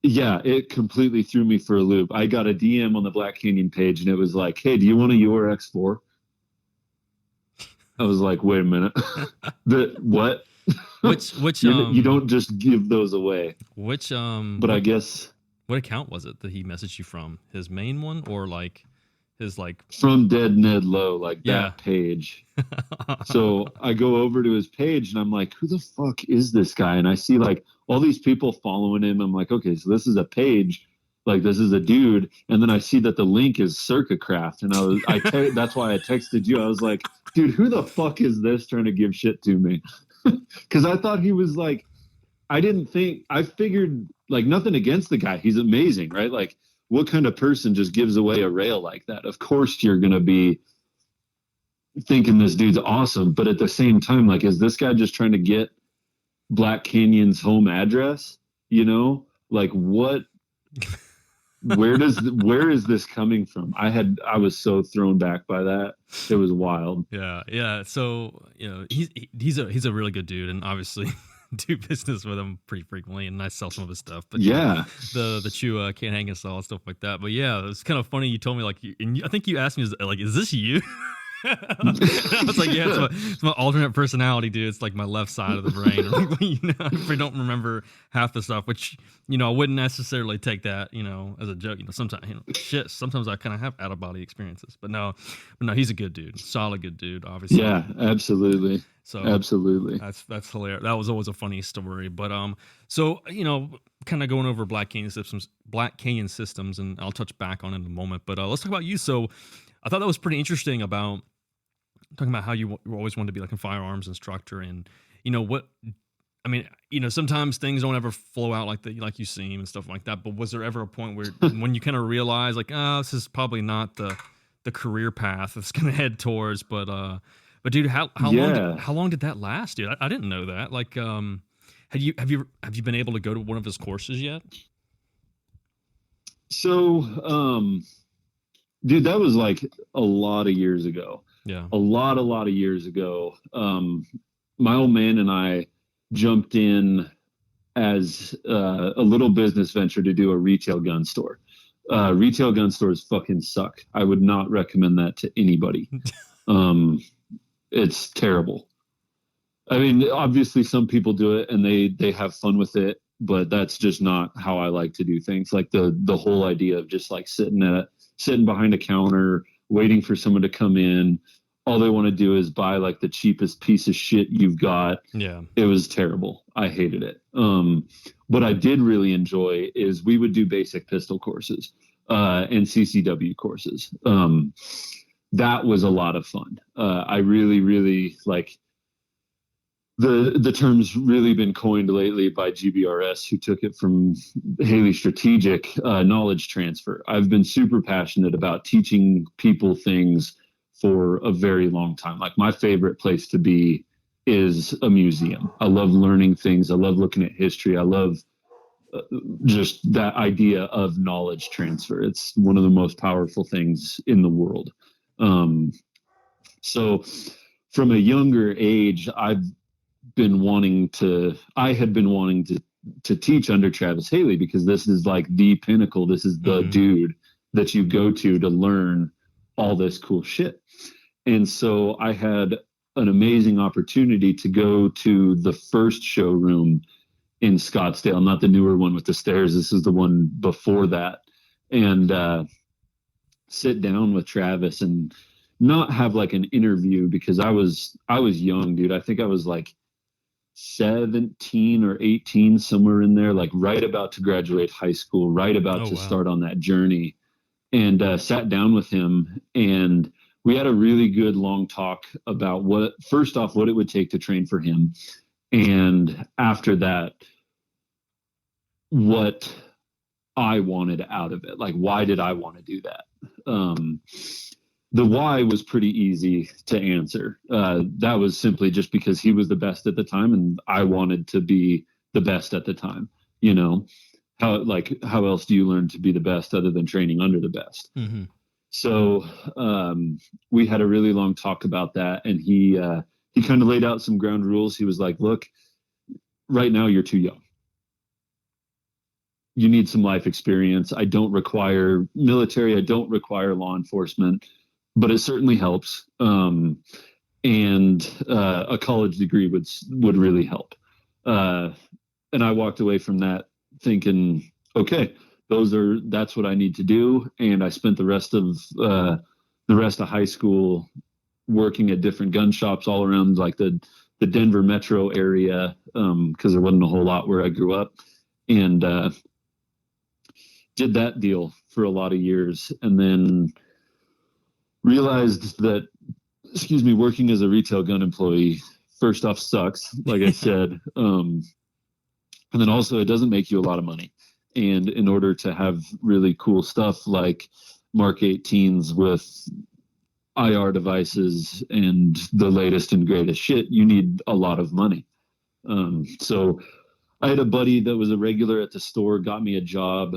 yeah, it completely threw me for a loop. I got a DM on the Black Canyon page, and it was like, hey, do you want a URX4? I was like, wait a minute. What? Which you don't just give those away. But I guess what account was it that he messaged you from? His main one or like his like from Dead Ned Low, like Yeah. that page. So I go over to his page and I'm like, who the fuck is this guy? And I see like all these people following him. I'm like, okay, so this is a page, like this is a dude. And then I see that the link is Circa Craft, and that's why I texted you. I was like, dude, who the fuck is this trying to give shit to me? Because I thought he was like, I figured like nothing against the guy. He's amazing, right? Like, what kind of person just gives away a rail like that? Of course you're gonna be thinking this dude's awesome, but at the same time, like, is this guy just trying to get Black Canyon's home address? You know, like what? Where is this coming from? I was so thrown back by that. It was wild. Yeah. So he's a really good dude, and obviously do business with him pretty frequently, and I sell some of his stuff. But yeah, the Chew can't hang us all, stuff like that. But yeah, it's kind of funny. You told me like, I think you asked me like, is this you? I was like, yeah, it's my alternate personality, dude. It's like my left side of the brain. If I don't remember half the stuff, which I wouldn't necessarily take that as a joke. Sometimes I kind of have out of body experiences, but no, he's a good dude, solid good dude, obviously. Yeah, absolutely. So absolutely, that's hilarious. That was always a funny story. But so kind of going over Black Canyon Systems, and I'll touch back on it in a moment. But let's talk about you. So I thought that was pretty interesting about talking about how you always wanted to be like a firearms instructor, and sometimes things don't ever flow out like you seem and stuff like that. But was there ever a point where when you kind of realized like, this is probably not the career path it's going to head towards? But dude, how long did that last, dude? I didn't know that. Like, have you been able to go to one of his courses yet? So, dude, that was like a lot of years ago. Yeah. A lot of years ago. My old man and I jumped in as a little business venture to do a retail gun store. Retail gun stores fucking suck. I would not recommend that to anybody. It's terrible. I mean, obviously some people do it and they have fun with it, but that's just not how I like to do things. Like the whole idea of just like sitting behind a counter, waiting for someone to come in. All they want to do is buy like the cheapest piece of shit you've got. Yeah. It was terrible. I hated it. What I did really enjoy is we would do basic pistol courses, and CCW courses. That was a lot of fun. I really, really like the term's really been coined lately by GBRS, who took it from Haley Strategic, knowledge transfer. I've been super passionate about teaching people things for a very long time. Like my favorite place to be is a museum. I love learning things. I love looking at history. I love just that idea of knowledge transfer. It's one of the most powerful things in the world. So from a younger age, I had been wanting to teach under Travis Haley, because this is like the pinnacle. This is the dude that you go to learn all this cool shit. And so I had an amazing opportunity to go to the first showroom in Scottsdale, not the newer one with the stairs. This is the one before that. And sit down with Travis and not have like an interview, because I was young, dude. I think I was like 17 or 18, somewhere in there, like right about to graduate high school, right about to start on that journey. And sat down with him, and we had a really good long talk about what it would take to train for him. And after that, what I wanted out of it. Like, why did I want to do that? The why was pretty easy to answer. That was simply just because he was the best at the time, and I wanted to be the best at the time. How else do you learn to be the best other than training under the best? Mm-hmm. So we had a really long talk about that, and he kind of laid out some ground rules. He was like, look, right now you're too young. You need some life experience. I don't require military. I don't require law enforcement, but it certainly helps. And a college degree would really help. And I walked away from that thinking, okay, that's what I need to do. And I spent the rest of high school working at different gun shops all around like the Denver metro area, because there wasn't a whole lot where I grew up, and did that deal for a lot of years, and then realized that, working as a retail gun employee, first off, sucks, like I said, and then also it doesn't make you a lot of money. And in order to have really cool stuff like Mark 18s with IR devices and the latest and greatest shit, you need a lot of money. So I had a buddy that was a regular at the store, got me a job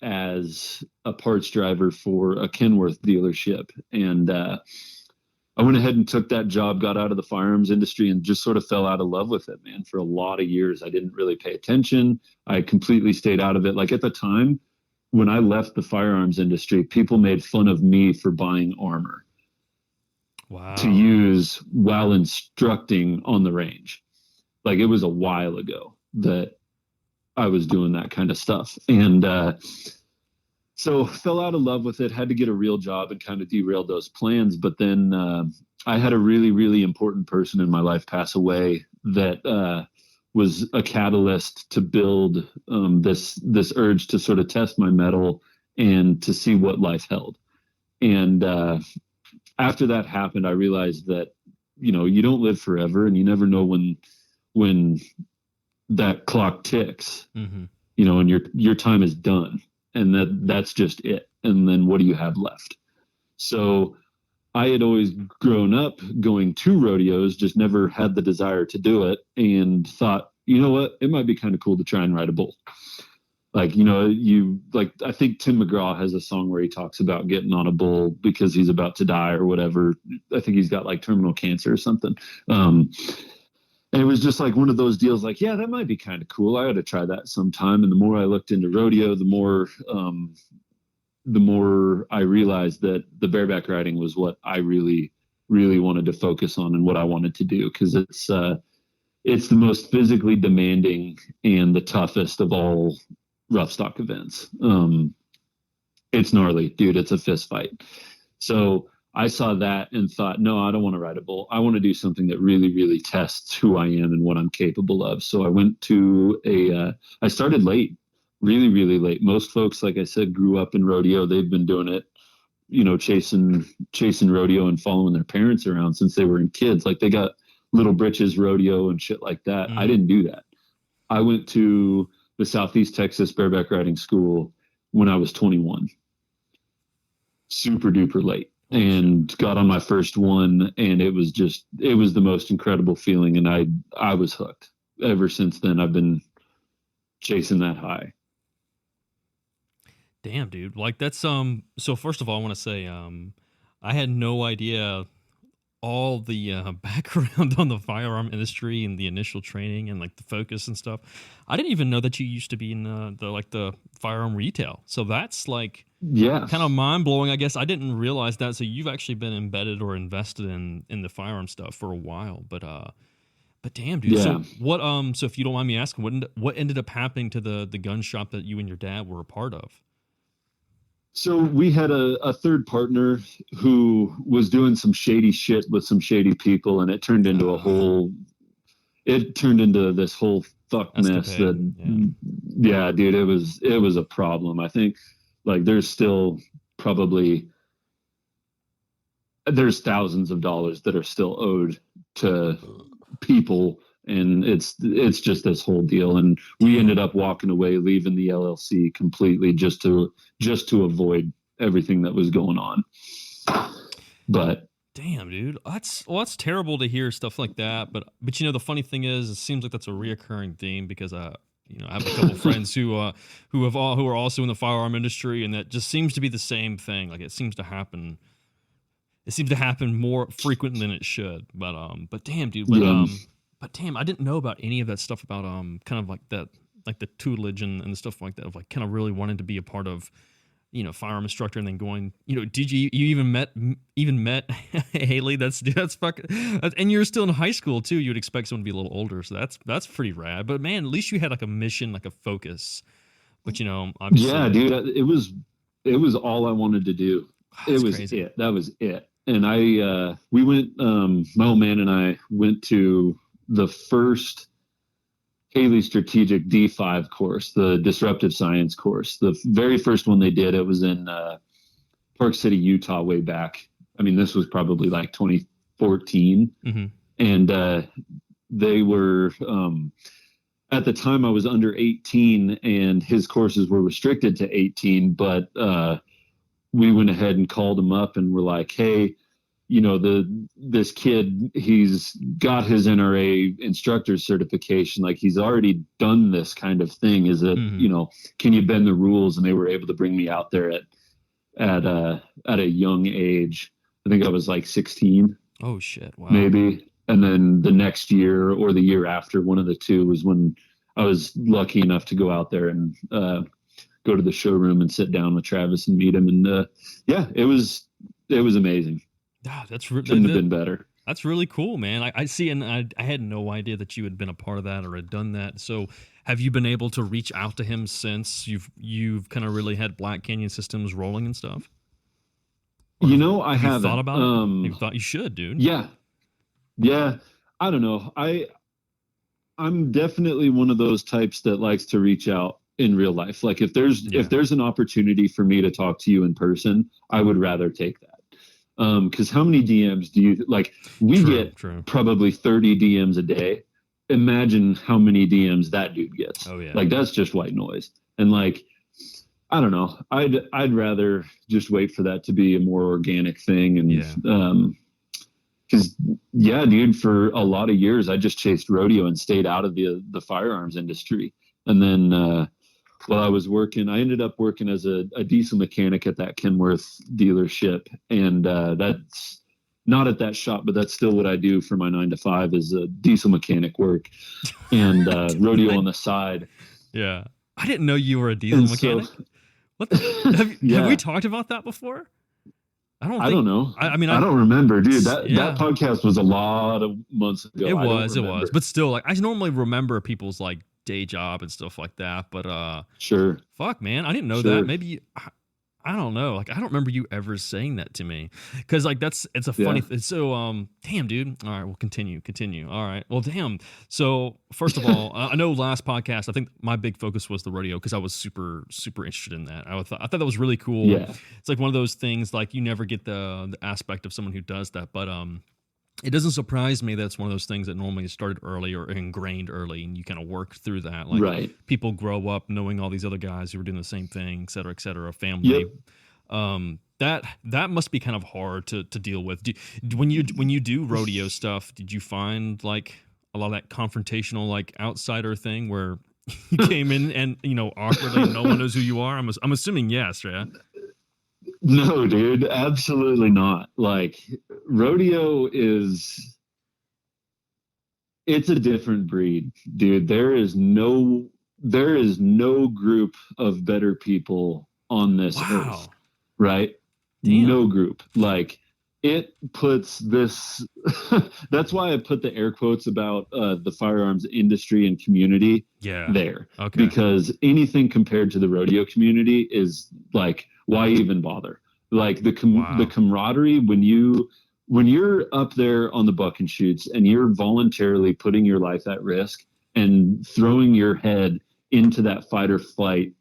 as a parts driver for a Kenworth dealership. And I went ahead and took that job, got out of the firearms industry, and just sort of fell out of love with it, man. For a lot of years, I didn't really pay attention. I completely stayed out of it. Like at the time when I left the firearms industry, people made fun of me for buying armor. Wow. To use while instructing on the range. Like it was a while ago that I was doing that kind of stuff. And so fell out of love with it, had to get a real job, and kind of derailed those plans. But then I had a really, really important person in my life pass away that was a catalyst to build this urge to sort of test my mettle and to see what life held. And after that happened, I realized that, you don't live forever, and you never know when that clock ticks, and your time is done, and that's just it. And then what do you have left? So I had always grown up going to rodeos, just never had the desire to do it, and thought, you know what, it might be kind of cool to try and ride a bull. Like, I think Tim McGraw has a song where he talks about getting on a bull because he's about to die or whatever. I think he's got like terminal cancer or something. And it was just like one of those deals, like, yeah, that might be kind of cool. I ought to try that sometime. And the more I looked into rodeo, the more I realized that the bareback riding was what I really, really wanted to focus on and what I wanted to do. Cause it's the most physically demanding and the toughest of all rough stock events. It's gnarly, dude. It's a fist fight. So I saw that and thought, no, I don't want to ride a bull. I want to do something that really, really tests who I am and what I'm capable of. So I went to I started late, really, really late. Most folks, like I said, grew up in rodeo. They've been doing it, chasing rodeo and following their parents around since they were kids. Like they got Little Britches rodeo and shit like that. I didn't do that. I went to the Southeast Texas bareback riding school when I was 21. Super duper late, and got on my first one, and it was the most incredible feeling, and I was hooked. Ever since then, I've been chasing that high. Damn, dude. Like that's so first of all, I want to say I had no idea all the background on the firearm industry and the initial training and like the focus and stuff. I didn't even know that you used to be in the firearm retail. So that's like, yeah, kind of mind blowing, I guess. I didn't realize that. So you've actually been embedded or invested in the firearm stuff for a while, but damn, dude. Yeah. So what, so if you don't mind me asking, what ended up happening to the gun shop that you and your dad were a part of? So we had a third partner who was doing some shady shit with some shady people, and it turned into this whole fuck mess that, yeah, dude, it was a problem. I think like there's thousands of dollars that are still owed to people, and it's just this whole deal. And we ended up walking away, leaving the LLC completely just to avoid everything that was going on. But damn, dude, that's terrible to hear stuff like that. But the funny thing is, it seems like that's a reoccurring theme because I have a couple friends who are also in the firearm industry, and that just seems to be the same thing. Like it seems to happen more frequent than it should. But damn, dude, but damn, I didn't know about any of that stuff about kind of like that, like the tutelage and the stuff like that of like kind of really wanting to be a part of firearm instructor, and then going, did you even met Haley? That's fucking, and you're still in high school too. You would expect someone to be a little older, so that's pretty rad. But man, at least you had like a mission, like a focus. But obviously, yeah, dude, it was all I wanted to do. It was crazy. it. That was it. And we went, my old man and I went to the first Haley Strategic D5 course, the disruptive science course. The very first one they did, it was in Park City, Utah, way back. I mean, this was probably like 2014. Mm-hmm. And they were, at the time I was under 18 and his courses were restricted to 18, but we went ahead and called him up and were like, hey, this kid, he's got his NRA instructor certification. Like, he's already done this kind of thing. Is it, can you bend the rules? And they were able to bring me out there at a young age. I think I was like 16. Oh shit. Wow. Maybe. And then the next year or the year after, one of the two, was when I was lucky enough to go out there and go to the showroom and sit down with Travis and meet him. And yeah, it was amazing. Couldn't have been better. That's really cool, man. I see, and I had no idea that you had been a part of that or had done that. So, have you been able to reach out to him since you've kind of really had Black Canyon Systems rolling and stuff? Or I haven't thought about it. You thought you should, dude. Yeah. I don't know. I'm definitely one of those types that likes to reach out in real life. Like, if there's an opportunity for me to talk to you in person, I would rather take that. Because how many DMs do you like? We get probably 30 DMs a day. Imagine how many DMs that dude gets. Oh yeah, like that's just white noise. And like, I don't know. I'd rather just wait for that to be a more organic thing. And because dude, for a lot of years I just chased rodeo and stayed out of the firearms industry. And then while I was working, I ended up working as a diesel mechanic at that Kenworth dealership. And that's not at that shop, but that's still what I do for my 9 to 5 is diesel mechanic work and rodeo on the side. Yeah. I didn't know you were a diesel mechanic. What have we talked about that before? I don't know. I mean, I don't remember, dude. That podcast was a lot of months ago. It was. But still, like, I normally remember people's like day job and stuff like that. But sure. Fuck, man, I didn't know that. Maybe I don't know. Like, I don't remember you ever saying that to me. Because like it's a funny. So damn, dude. All right, we'll continue. All right. Well, damn. So first of all, I know last podcast, I think my big focus was the rodeo because I was super interested in that. I thought that was really cool. Yeah. It's like one of those things like you never get the aspect of someone who does that, but it doesn't surprise me that it's one of those things that normally started early or ingrained early, and you kind of work through that. Like, people grow up knowing all these other guys who are doing the same thing, et cetera, family. Yep. That must be kind of hard to deal with. When you do rodeo stuff, did you find like a lot of that confrontational, like, outsider thing where you came in and awkwardly no one knows who you are? I'm assuming yes, right? No, dude, absolutely not. Like, rodeo it's a different breed, dude. There is no group of better people on this earth, right? Damn. No group. Like, it puts this that's why I put the air quotes about the firearms industry and community there. Okay. Because anything compared to the rodeo community is like, why even bother? Like the camaraderie when you're up there on the buck and shoots and you're voluntarily putting your life at risk and throwing your head into that fight or flight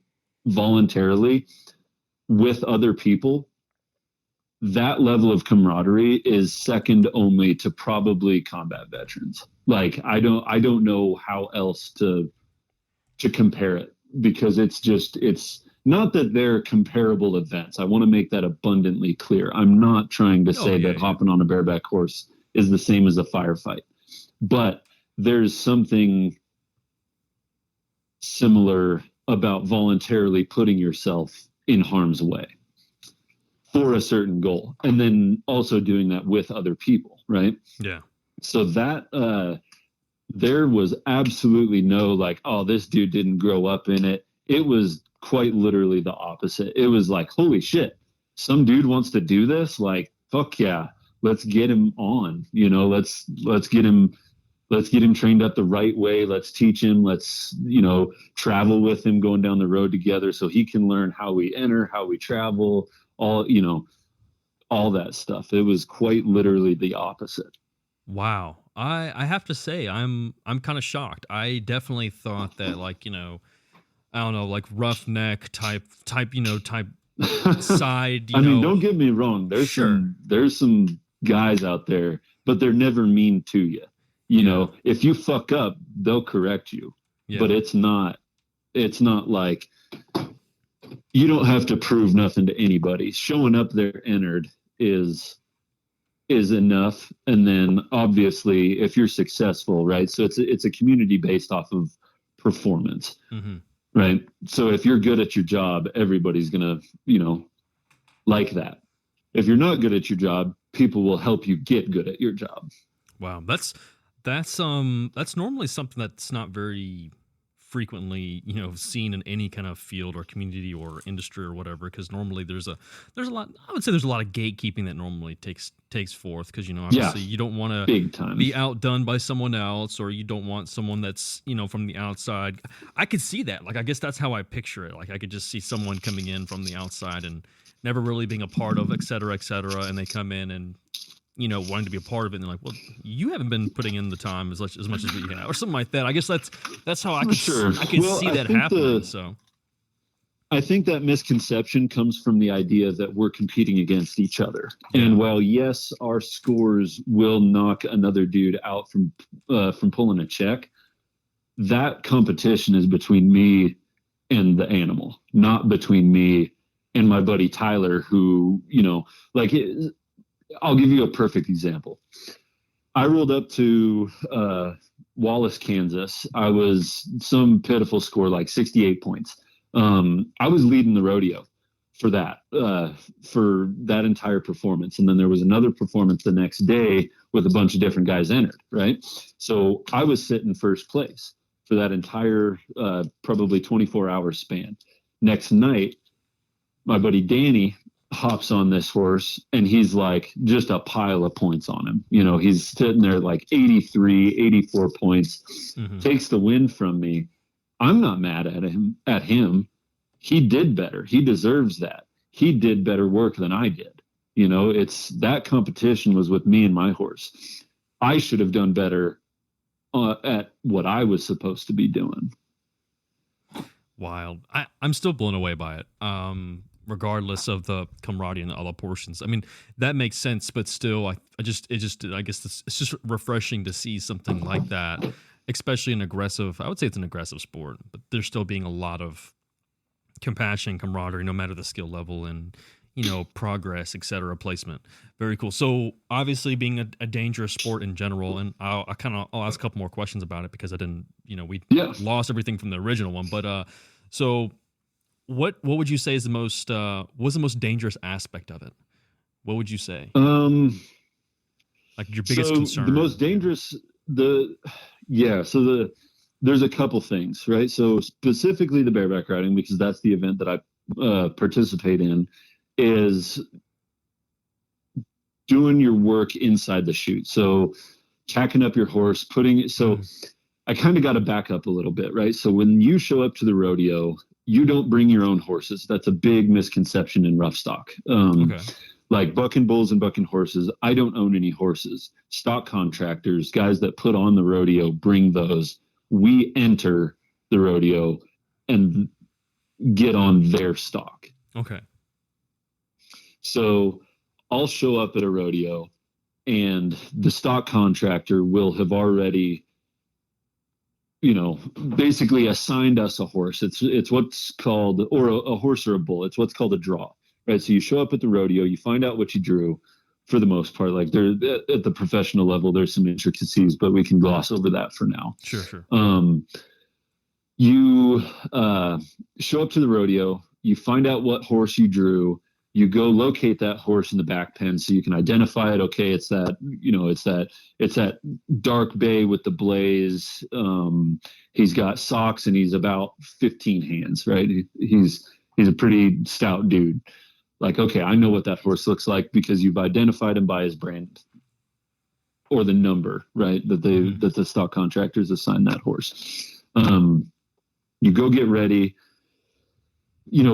voluntarily with other people, that level of camaraderie is second only to probably combat veterans. Like, I don't know how else to compare it, because it's not that they're comparable events. I want to make that abundantly clear. I'm not trying to say that hopping on a bareback horse is the same as a firefight, but there's something similar about voluntarily putting yourself in harm's way for a certain goal, and then also doing that with other people, right? Yeah. So that there was absolutely no like, oh, this dude didn't grow up in it. It was quite literally the opposite. It was like, holy shit, some dude wants to do this. Like, fuck yeah, let's get him on, let's get him trained up the right way. Let's teach him. Let's, travel with him going down the road together so he can learn how we enter, how we travel, all that stuff. It was quite literally the opposite. Wow. I have to say, I'm kind of shocked. I definitely thought that, like, I don't know, like roughneck type, side, I mean, don't get me wrong. There's some guys out there, but they're never mean to you. If you fuck up, they'll correct you. Yeah. But it's not like you don't have to prove nothing to anybody. Showing up there entered is enough. And then obviously if you're successful, right? So it's a community based off of performance. Mm-hmm. Right. So if you're good at your job, everybody's gonna, like that. If you're not good at your job, people will help you get good at your job. Wow. That's normally something that's not very frequently, seen in any kind of field or community or industry or whatever, because normally there's a lot, I would say there's a lot of gatekeeping that normally takes forth, because obviously you don't want to be outdone by someone else, or you don't want someone that's from the outside. I could see that, like, I guess that's how I picture it. Like, I could just see someone coming in from the outside and never really being a part of, et cetera, and they come in and wanting to be a part of it, and they're like, well, you haven't been putting in the time as much as we have, or something like that. I guess that's how I could see that happening. So I think that misconception comes from the idea that we're competing against each other. Yeah. And while yes, our scores will knock another dude out from pulling a check, that competition is between me and the animal, not between me and my buddy Tyler, who, I'll give you a perfect example. I rolled up to Wallace, Kansas. I was some pitiful score, like 68 points. I was leading the rodeo for that entire performance. And then there was another performance the next day with a bunch of different guys entered, right? So I was sitting first place for that entire probably 24-hour span. Next night, my buddy Danny hops on this horse, and he's like just a pile of points on him. He's sitting there like 83, 84 points, takes the win from me. I'm not mad at him. He did better. He deserves that. He did better work than I did. It's that competition was with me and my horse. I should have done better at what I was supposed to be doing. Wild. I'm still blown away by it. Regardless of the camaraderie and the other portions. I mean, that makes sense, but still, I guess it's just refreshing to see something like that, especially an aggressive, I would say it's an aggressive sport, but there's still being a lot of compassion, camaraderie, no matter the skill level and, progress, etc., placement. Very cool. So obviously being a dangerous sport in general, and I'll ask a couple more questions about it because I didn't, we lost everything from the original one, but, so what would you say is the most dangerous aspect of it? What would you say? Like your biggest concern? The most dangerous, there's a couple things, right? So specifically the bareback riding, because that's the event that I participate in, is doing your work inside the chute. So tacking up your horse, I kind of got to back up a little bit, right? So when you show up to the rodeo, you don't bring your own horses. That's a big misconception in rough stock. Like bucking bulls and bucking horses, I don't own any horses. Stock contractors, guys that put on the rodeo, bring those. We enter the rodeo and get on their stock. Okay. So I'll show up at a rodeo and the stock contractor will have already basically assigned us a horse. It's what's called, or a horse or a bull. It's what's called a draw, right? So you show up at the rodeo, you find out what you drew for the most part. Like there at the professional level, there's some intricacies, but we can gloss over that for now. Sure. You show up to the rodeo, you find out what horse you drew, You go locate that horse in the back pen so you can identify it. Okay, it's that dark bay with the blaze. He's got socks and he's about 15 hands, right? He's a pretty stout dude. Like, okay, I know what that horse looks like because you've identified him by his brand or the number, right? That the stock contractors assign that horse. You go get ready,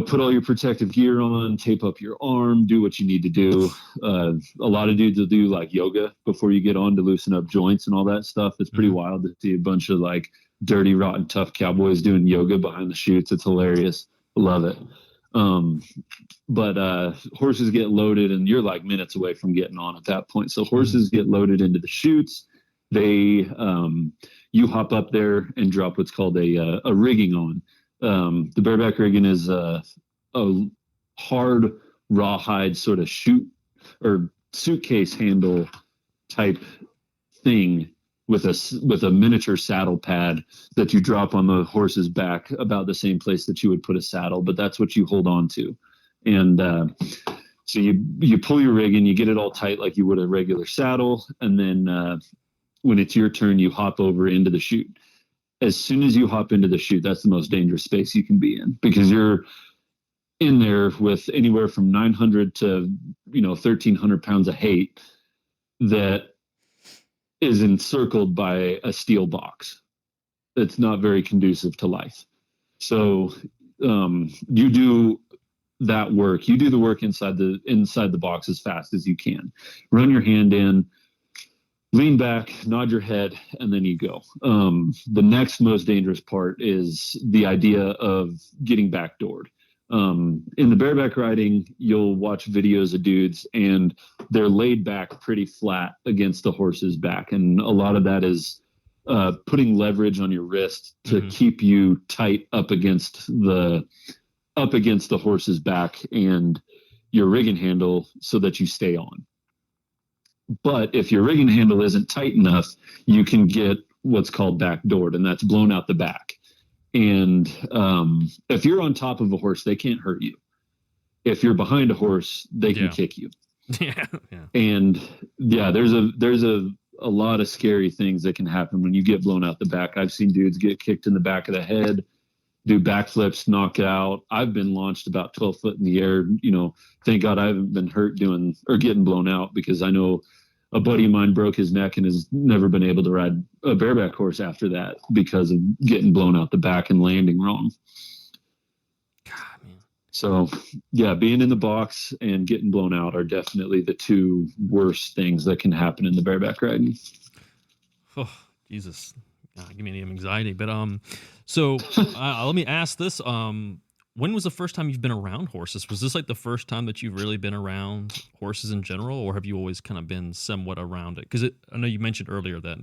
put all your protective gear on, tape up your arm, do what you need to do. A lot of dudes will do like yoga before you get on to loosen up joints and all that stuff. It's pretty wild to see a bunch of like dirty, rotten, tough cowboys doing yoga behind the chutes. It's hilarious. Love it. But horses get loaded and you're like minutes away from getting on at that point. So horses get loaded into the chutes. You hop up there and drop what's called a rigging on. The bareback rigging is a hard rawhide sort of chute or suitcase handle type thing with a miniature saddle pad that you drop on the horse's back about the same place that you would put a saddle, but that's what you hold on to. And so you pull your rig and you get it all tight like you would a regular saddle, and then when it's your turn, you hop over into the chute. As soon as you hop into the chute, that's the most dangerous space you can be in because you're in there with anywhere from 900 to 1,300 pounds of hate that is encircled by a steel box. It's not very conducive to life. So you do that work. You do the work inside the box as fast as you can. Run your hand in, lean back, nod your head, and then you go. The next most dangerous part is the idea of getting backdoored. In the bareback riding, you'll watch videos of dudes and they're laid back pretty flat against the horse's back. And a lot of that is putting leverage on your wrist to keep you tight up against the horse's back and your rigging handle so that you stay on. But if your rigging handle isn't tight enough, you can get what's called backdoored, and that's blown out the back. And if you're on top of a horse, they can't hurt you. If you're behind a horse, they can kick you. Yeah. And there's a lot of scary things that can happen when you get blown out the back. I've seen dudes get kicked in the back of the head, do backflips, knock out. I've been launched about 12 foot in the air. Thank God I haven't been hurt doing or getting blown out, because I know a buddy of mine broke his neck and has never been able to ride a bareback horse after that because of getting blown out the back and landing wrong. God, man. So, being in the box and getting blown out are definitely the two worst things that can happen in the bareback riding. Oh, Jesus. Give me anxiety. But so let me ask this. When was the first time you've been around horses? Was this like the first time that you've really been around horses in general, or have you always kind of been somewhat around it? Because I know you mentioned earlier that,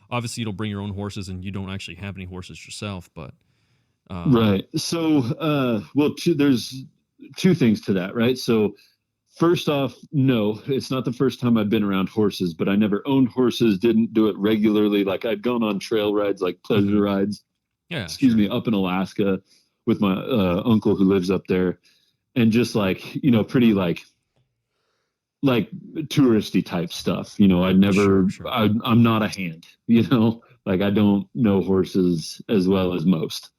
obviously you don't bring your own horses and you don't actually have any horses yourself, but. Right. So, there's two things to that, right? So first off, no, it's not the first time I've been around horses, but I never owned horses, didn't do it regularly. Like I'd gone on trail rides, like pleasure rides, up in Alaska with my uncle who lives up there, and just like, pretty like touristy type stuff. I'd never, sure. I'm not a hand, like I don't know horses as well as most.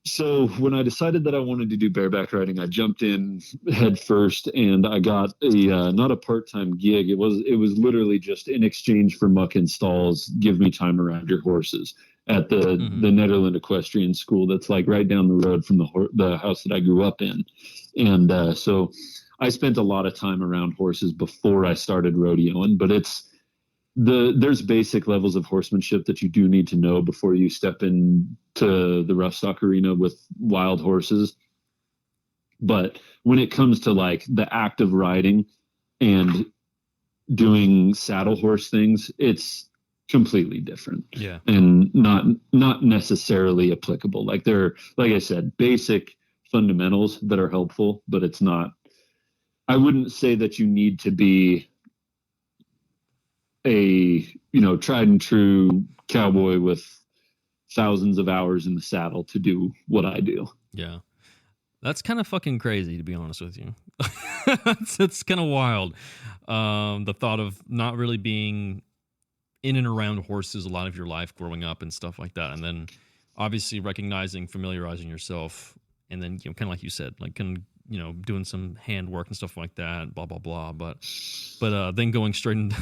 So when I decided that I wanted to do bareback riding, I jumped in head first, and I got not a part-time gig. It was literally just in exchange for muck and stalls, give me time around your horses at the Nederland Equestrian School that's like right down the road from the house that I grew up in. And so I spent a lot of time around horses before I started rodeoing, but there's basic levels of horsemanship that you do need to know before you step into the rough stock arena with wild horses. But when it comes to like the act of riding and doing saddle horse things, it's completely different. Yeah. And not necessarily applicable. Like they're, like I said, basic fundamentals that are helpful, but it's not, I wouldn't say that you need to be a tried and true cowboy with thousands of hours in the saddle to do what I do. Yeah. That's kind of fucking crazy, to be honest with you. It's kind of wild. The thought of not really being in and around horses a lot of your life growing up and stuff like that, and then obviously recognizing, familiarizing yourself, and then kind of like you said, like doing some handwork and stuff like that, blah blah blah. But then going straight into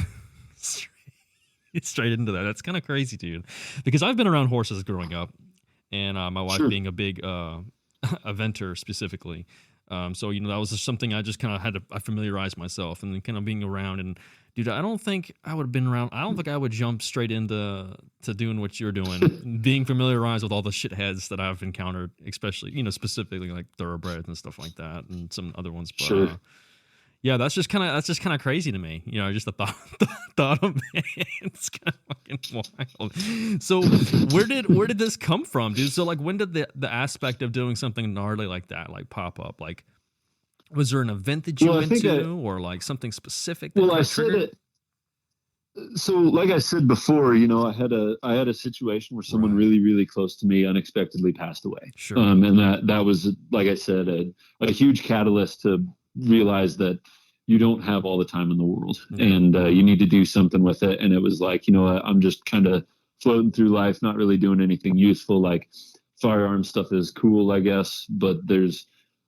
straight into that. That's kind of crazy, dude. Because I've been around horses growing up, and my wife being a big eventer specifically. So that was just something I just kind of had to familiarize myself, and then kind of being around. And dude, I don't think I would have been around. I don't think I would jump straight into doing what you're doing, being familiarized with all the shitheads that I've encountered, especially specifically like thoroughbreds and stuff like that, and some other ones. But yeah, that's just kind of crazy to me. Just the thought of it. It's kind of fucking wild. So where did this come from, dude? So like, when did the aspect of doing something gnarly like that like pop up? Like, was there an event that you went to, or like something specific? That I said it. So like I said before, I had a situation where someone really, really close to me unexpectedly passed away. Sure. And that was, like I said, a huge catalyst to realize that you don't have all the time in the world, and you need to do something with it. And it was like, I'm just kind of floating through life, not really doing anything useful. Like, firearm stuff is cool, I guess, but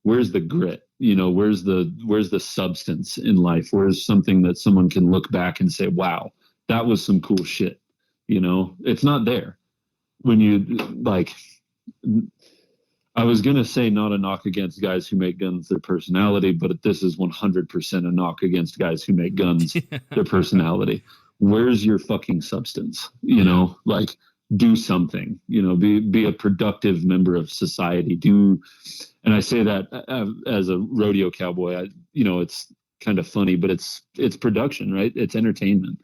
where's the grit? Where's the substance in life? Where's something that someone can look back and say, wow, that was some cool shit. It's not there. When you like, I was going to say not a knock against guys who make guns their personality, but this is 100% a knock against guys who make guns their personality. Where's your fucking substance? Like, do something, be a productive member of society. And I say that as a rodeo cowboy, it's kind of funny, but it's production, right? It's entertainment.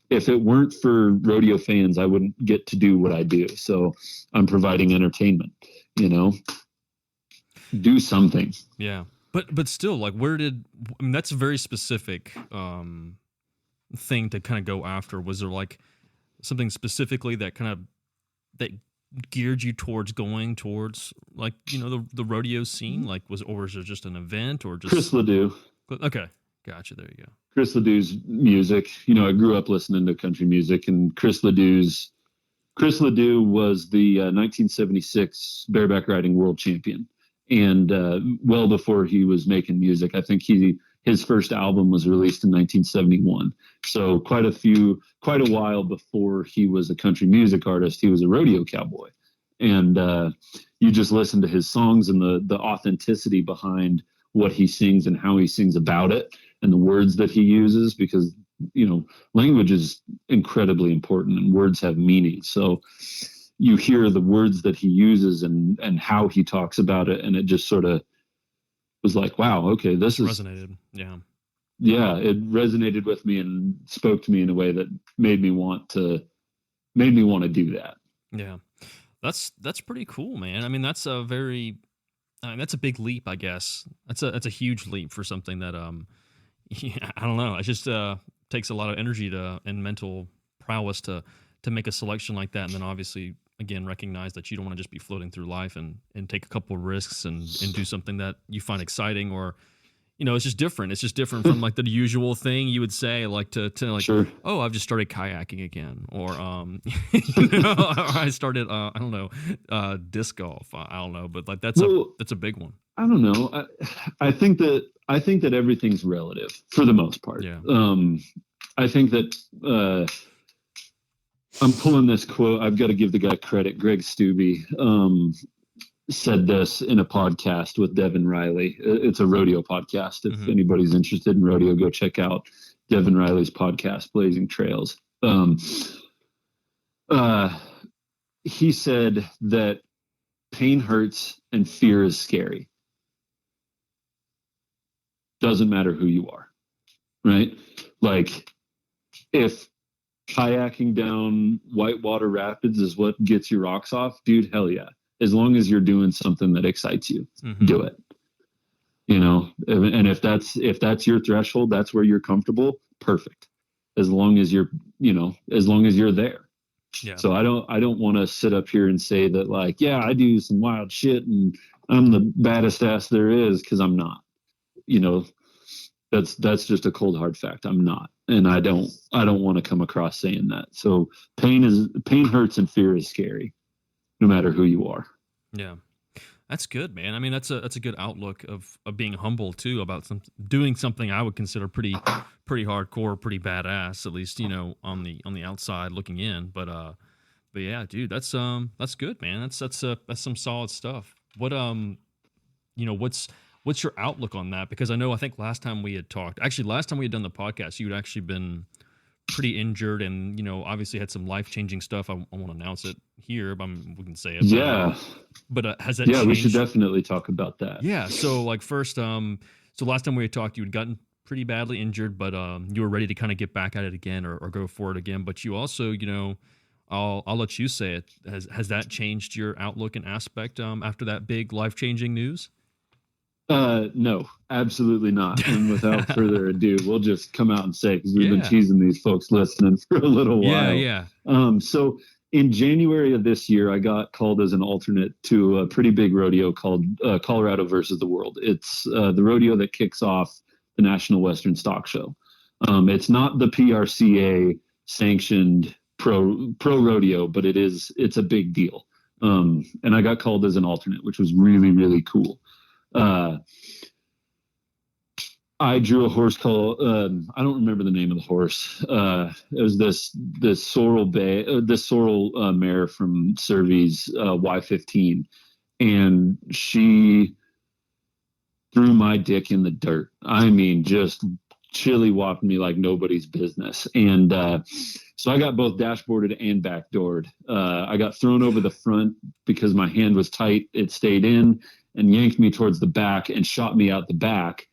If it weren't for rodeo fans, I wouldn't get to do what I do. So I'm providing entertainment, do something. Yeah. But still, like, that's a very specific thing to kind of go after. Was there like something specifically that geared you towards going towards, like, the rodeo scene? Like, was it just an event, or just Chris Ledoux? Okay, gotcha. There you go. Chris Ledoux's music. I grew up listening to country music, and Chris Ledoux was the 1976 bareback riding world champion, and well before he was making music. I think his first album was released in 1971. So quite a while before he was a country music artist, he was a rodeo cowboy. And you just listen to his songs and the authenticity behind what he sings and how he sings about it, and the words that he uses, because, language is incredibly important and words have meaning. So you hear the words that he uses and how he talks about it, and it just sort of was like, wow, okay, this resonated. Yeah, it resonated with me and spoke to me in a way that made me want to do that. Yeah, that's pretty cool, man. I mean, that's a big leap, I guess. That's a huge leap for something that I don't know. It just takes a lot of energy and mental prowess to make a selection like that, and then obviously, again, recognize that you don't want to just be floating through life and take a couple of risks and do something that you find exciting, or it's just different. It's just different from like the usual thing you would say, like to like, sure. Oh, I've just started kayaking again, or or I started I don't know, disc golf. I don't know, but like that's a big one. I don't know. I think that everything's relative for the most part. Yeah. I think that I'm pulling this quote. I've got to give the guy credit. Greg Stubbe said this in a podcast with Devin Riley. It's a rodeo podcast. If anybody's interested in rodeo, go check out Devin Riley's podcast, Blazing Trails. He said that pain hurts and fear is scary. Doesn't matter who you are, right? Like, if kayaking down Whitewater Rapids is what gets your rocks off, dude, hell yeah. As long as you're doing something that excites you, do it. And if that's your threshold, that's where you're comfortable, perfect. As long as you're there. Yeah. So I don't want to sit up here and say that like, yeah, I do some wild shit and I'm the baddest ass there is, because I'm not. You know, that's just a cold hard fact. I'm not, and I don't want to come across saying that. So pain hurts and fear is scary, no matter who you are. Yeah. That's good, man. I mean, that's a good outlook of being humble too about doing something I would consider pretty hardcore, pretty badass, at least, you know, on the outside looking in. But yeah, dude, that's good, man. That's some solid stuff. What you know, what's your outlook on that? Because I think last time we had done the podcast, you had actually been pretty injured and, you know, obviously had some life-changing stuff. I won't announce it here, but we can say it. Yeah. But has that changed? Yeah, we should definitely talk about that. Yeah. So like first, so last time we had talked, you had gotten pretty badly injured, but you were ready to kind of get back at it again or go for it again. But you also, you know, I'll let you say it. Has that changed your outlook and aspect after that big life-changing news? No, absolutely not. And without further ado, we'll just come out and say, because we've been teasing these folks listening for a little while. Yeah. So in January of this year, I got called as an alternate to a pretty big rodeo called Colorado versus the World. It's the rodeo that kicks off the National Western Stock Show. It's not the PRCA sanctioned pro rodeo, but it's a big deal. And I got called as an alternate, which was really, really cool. I drew a horse called I don't remember the name of the horse. It was this sorrel mare from Survey's Y15, and she threw my dick in the dirt. I mean, just chili whopped me like nobody's business. And so I got both dashboarded and backdoored. I got thrown over the front because my hand was tight. It stayed in and yanked me towards the back and shot me out the back.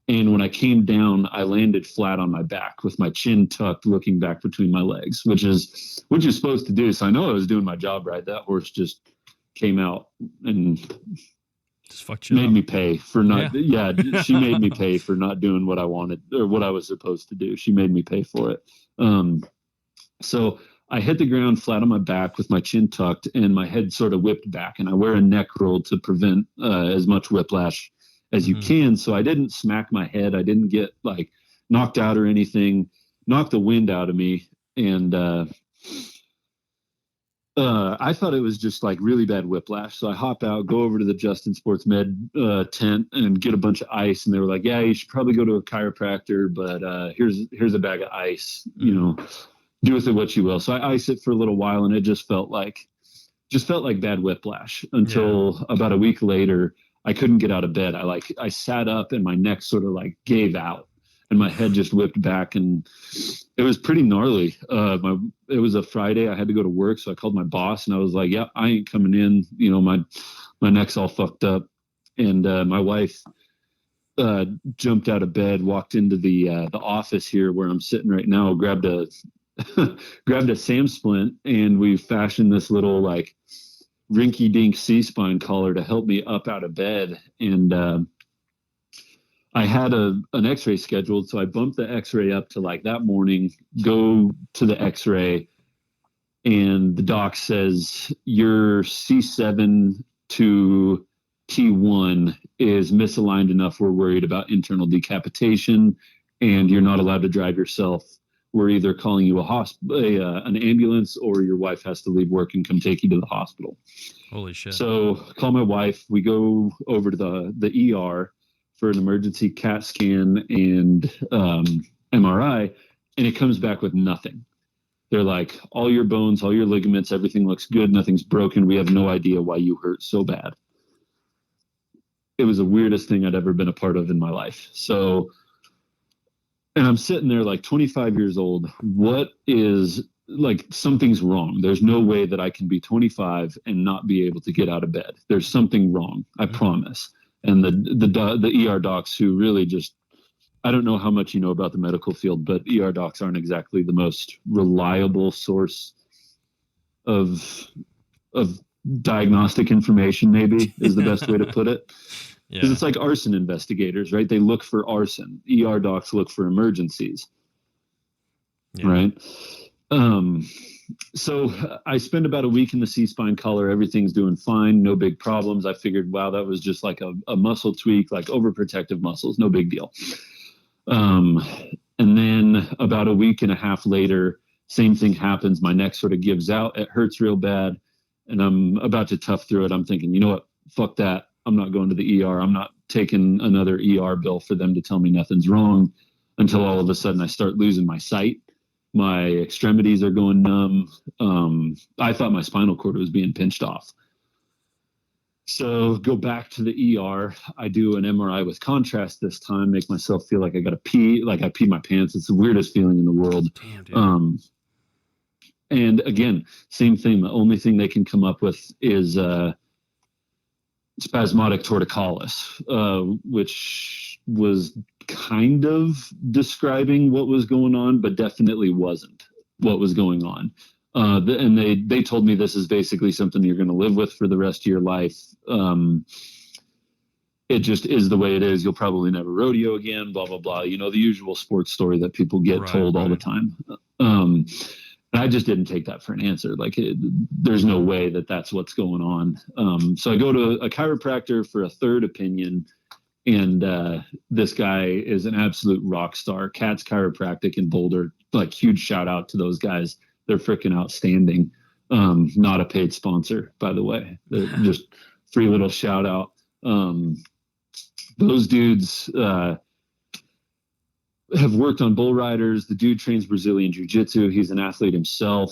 And when I came down, I landed flat on my back with my chin tucked, looking back between my legs, which is what you're supposed to do. So I know I was doing my job right. That horse just came out and just fucked you made up. Me pay for not. Yeah, she made me pay for not doing what I wanted or what I was supposed to do. She made me pay for it. So I hit the ground flat on my back with my chin tucked and my head sort of whipped back. And I wear a neck roll to prevent as much whiplash as you can. So I didn't smack my head. I didn't get like knocked out or anything, knocked the wind out of me. And I thought it was just like really bad whiplash. So I hop out, go over to the Justin Sports Med tent and get a bunch of ice. And they were like, yeah, you should probably go to a chiropractor, but here's a bag of ice, you know, do with it what you will. So I ice it for a little while and it just felt like bad whiplash until about a week later, I couldn't get out of bed. I sat up and my neck sort of like gave out and my head just whipped back and it was pretty gnarly. It was a Friday. I had to go to work. So I called my boss and I was like, yeah, I ain't coming in. You know, my neck's all fucked up. And my wife jumped out of bed, walked into the office here where I'm sitting right now, grabbed a SAM splint, and we fashioned this little like rinky-dink C-spine collar to help me up out of bed. And I had an x-ray scheduled, so I bumped the x-ray up to like that morning, go to the x-ray, and the doc says your C7 to T1 is misaligned enough. We're worried about internal decapitation, and you're not allowed to drive yourself. We're either calling you an ambulance, or your wife has to leave work and come take you to the hospital. Holy shit. So call my wife. We go over to the ER for an emergency CAT scan and MRI, and it comes back with nothing. They're like, all your bones, all your ligaments, everything looks good. Nothing's broken. We have no idea why you hurt so bad. It was the weirdest thing I'd ever been a part of in my life. So, and I'm sitting there like 25 years old. What is like, something's wrong. There's no way that I can be 25 and not be able to get out of bed. There's something wrong. I promise. And the ER docs, who really just, I don't know how much you know about the medical field, but ER docs aren't exactly the most reliable source of diagnostic information, maybe is the best way to put it. Because it's like arson investigators, right? They look for arson. ER docs look for emergencies, right? So I spend about a week in the C-spine collar. Everything's doing fine. No big problems. I figured, wow, that was just like a muscle tweak, like overprotective muscles. No big deal. And then about a week and a half later, same thing happens. My neck sort of gives out. It hurts real bad. And I'm about to tough through it. I'm thinking, you know what? Fuck that. I'm not going to the ER. I'm not taking another ER bill for them to tell me nothing's wrong, until all of a sudden I start losing my sight. My extremities are going numb. I thought my spinal cord was being pinched off. So go back to the ER. I do an MRI with contrast this time, make myself feel like I got to pee, like I peed my pants. It's the weirdest feeling in the world. Damn, dude. And again, same thing. The only thing they can come up with is spasmodic torticollis, which was kind of describing what was going on, but definitely wasn't what was going on. And they told me this is basically something you're going to live with for the rest of your life. It just is the way it is. You'll probably never rodeo again, blah, blah, blah. You know, the usual sports story that people get told all the time. And I just didn't take that for an answer. Like, there's no way that that's what's going on. So I go to a chiropractor for a third opinion. And this guy is an absolute rock star. Katz Chiropractic in Boulder. Like, huge shout out to those guys. They're freaking outstanding. Not a paid sponsor, by the way. Just free little shout out. Those dudes have worked on bull riders. The dude trains Brazilian jiu-jitsu. He's an athlete himself.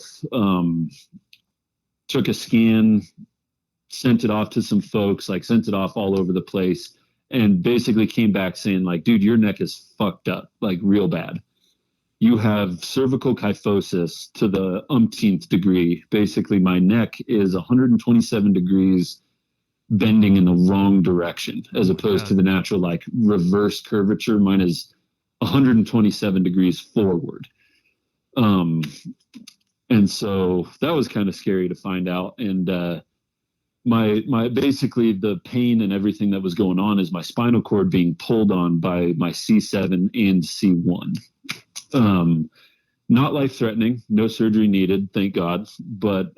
Took a scan, sent it off to some folks, like sent it off all over the place, and basically came back saying, like, dude, your neck is fucked up, like real bad. You have cervical kyphosis to the umpteenth degree. Basically, my neck is 127 degrees bending in the wrong direction, as opposed to the natural, like, reverse curvature. Mine is 127 degrees forward. And so that was kind of scary to find out. And my basically the pain and everything that was going on is my spinal cord being pulled on by my C7 and C1. Not life-threatening, no surgery needed, thank God, but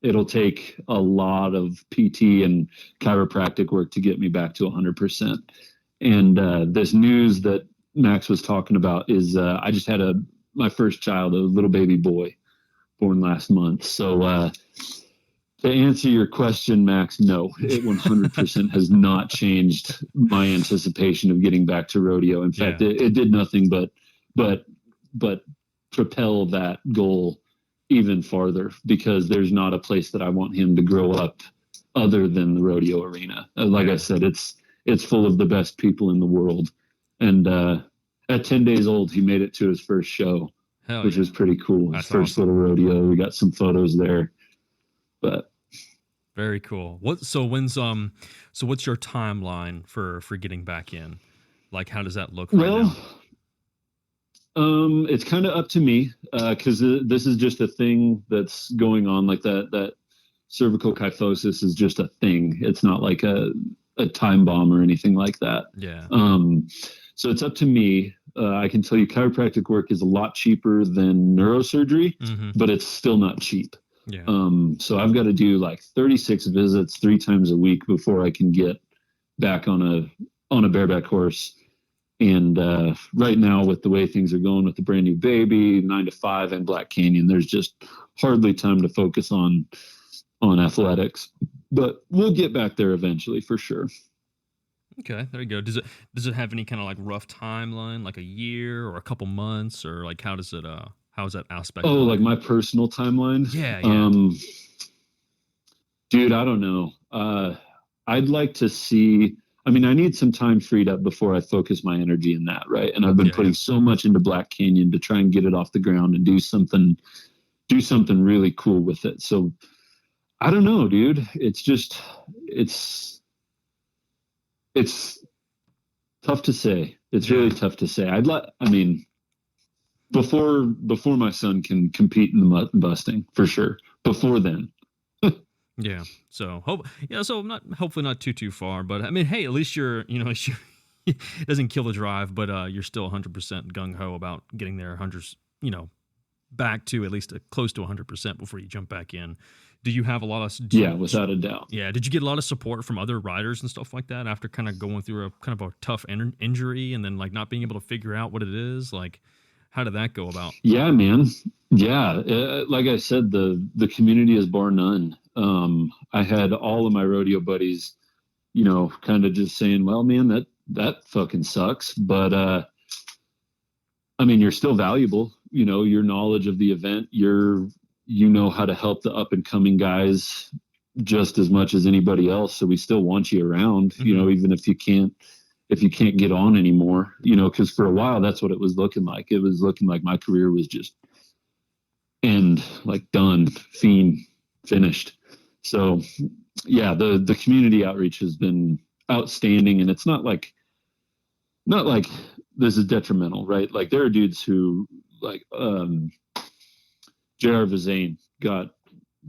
it'll take a lot of PT and chiropractic work to get me back to 100%. And this news that Max was talking about is I just had my first child, a little baby boy, born last month. So to answer your question, Max, no, it 100% has not changed my anticipation of getting back to rodeo. In fact, it did nothing but propel that goal even farther, because there's not a place that I want him to grow up other than the rodeo arena. Like I said, it's full of the best people in the world. And at 10 days old, he made it to his first show, which was pretty cool. His first little rodeo. We got some photos there. But very cool. What's your timeline for getting back in? Like, how does that look right now? It's kind of up to me, because this is just a thing that's going on. Like that cervical kyphosis is just a thing. It's not like a time bomb or anything like that. Yeah. So it's up to me. I can tell you chiropractic work is a lot cheaper than neurosurgery, but it's still not cheap. Yeah. So I've got to do like 36 visits 3 times a week before I can get back on a bareback horse. And right now, with the way things are going with the brand new baby, 9 to 5 and Black Canyon, there's just hardly time to focus on athletics. But we'll get back there eventually, for sure. Okay, there you go. Does it have any kind of like rough timeline, like a year or a couple months, or like how is that aspect? Oh, like my personal timeline? Yeah. Dude, I don't know. I'd like to see. I mean, I need some time freed up before I focus my energy in that, right? And I've been putting so much into Black Canyon to try and get it off the ground and do something really cool with it. So I don't know, dude. It's tough to say. It's really tough to say. Before my son can compete in the mutton busting, for sure. Before then. Yeah. So hopefully not too far, but I mean, hey, at least it doesn't kill the drive, but you're still 100% gung ho about getting there. back to at least close to 100% before you jump back in. Do you have a lot of without a doubt. Yeah, did you get a lot of support from other riders and stuff like that after kind of going through a kind of a tough injury and then like not being able to figure out what it is? Like, how did that go about? Yeah, man. Yeah, like I said, the community is bar none. I had all of my rodeo buddies, you know, kind of just saying, "Well, man, that fucking sucks," but I mean, you're still valuable. You know, your knowledge of the event, you know how to help the up and coming guys just as much as anybody else. So we still want you around, mm-hmm. you know, even if you can't get on anymore, you know, because for a while that's what it was looking like. It was looking like my career was just done, finished. So yeah, the community outreach has been outstanding, and it's not like this is detrimental, right? Like there are dudes who J.R. Vizane got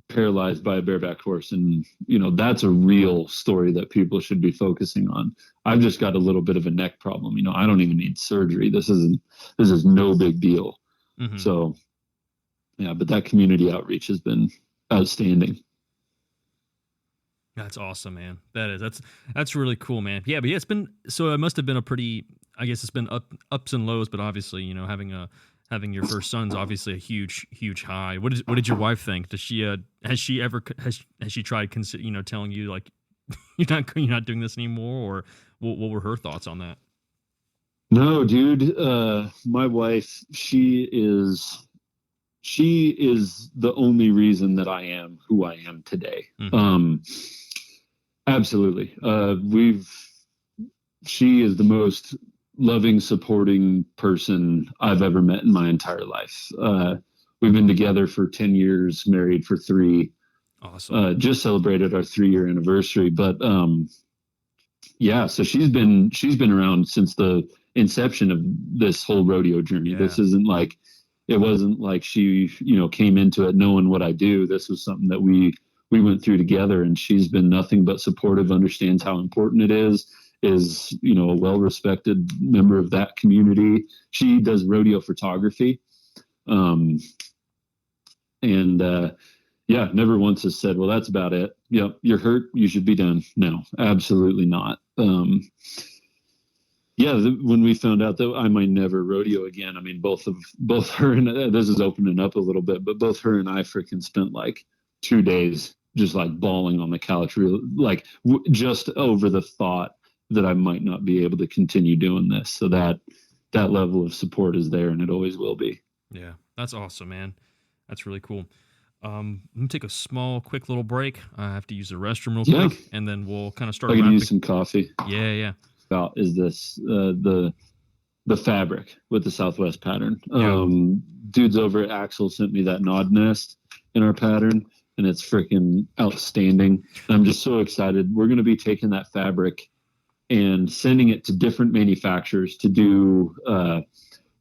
paralyzed by a bareback horse, and you know that's a real story that people should be focusing on. I've just got a little bit of a neck problem, you know. I don't even need surgery. This is no big deal. Mm-hmm. So yeah, but that community outreach has been outstanding. That's awesome, man. That's really cool, man. Yeah, but yeah, it must have been a pretty, I guess it's been ups and lows, but obviously, you know, having your first son's obviously a huge high. What did your wife think? Does she has she tried telling you like you're not doing this anymore, or what were her thoughts on that? No, dude. My wife, she is the only reason that I am who I am today. Mm-hmm. Absolutely. She is the most loving, supporting person I've ever met in my entire life. We've been together for 10 years, married for 3. Awesome. Just celebrated our 3-year anniversary. But yeah, so she's been around since the inception of this whole rodeo journey. Yeah. It wasn't like she, you know, came into it knowing what I do. This was something that we went through together, and she's been nothing but supportive, understands how important it is, you know, a well-respected member of that community. She does rodeo photography. Yeah, never once has said, well, that's about it. Yep, you're hurt, you should be done. No, absolutely not. Yeah, when we found out that I might never rodeo again, I mean, both her and this is opening up a little bit, but both her and I freaking spent like 2 days just like bawling on the couch, just over the thought that I might not be able to continue doing this. So that level of support is there, and it always will be. Yeah, that's awesome, man. That's really cool. Let me take a quick little break. I have to use the restroom real quick, and then we'll kind of start. I can use some coffee. Yeah. About is this the fabric with the Southwest pattern? Yeah. Dudes over at Axel sent me that Nod Nest in our pattern, and it's freaking outstanding. I'm just so excited. We're going to be taking that fabric and sending it to different manufacturers to do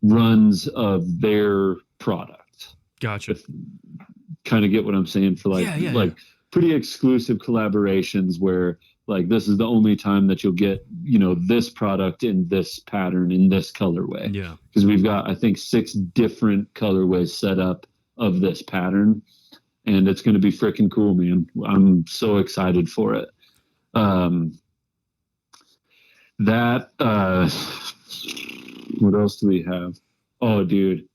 runs of their products. Gotcha. Kind of get what I'm saying for pretty exclusive collaborations where like this is the only time that you'll get, you know, this product in this pattern in this colorway. Yeah. Because we've got, I think, 6 different colorways set up of this pattern, and it's going to be freaking cool, man. I'm so excited for it. What else do we have? Oh, dude.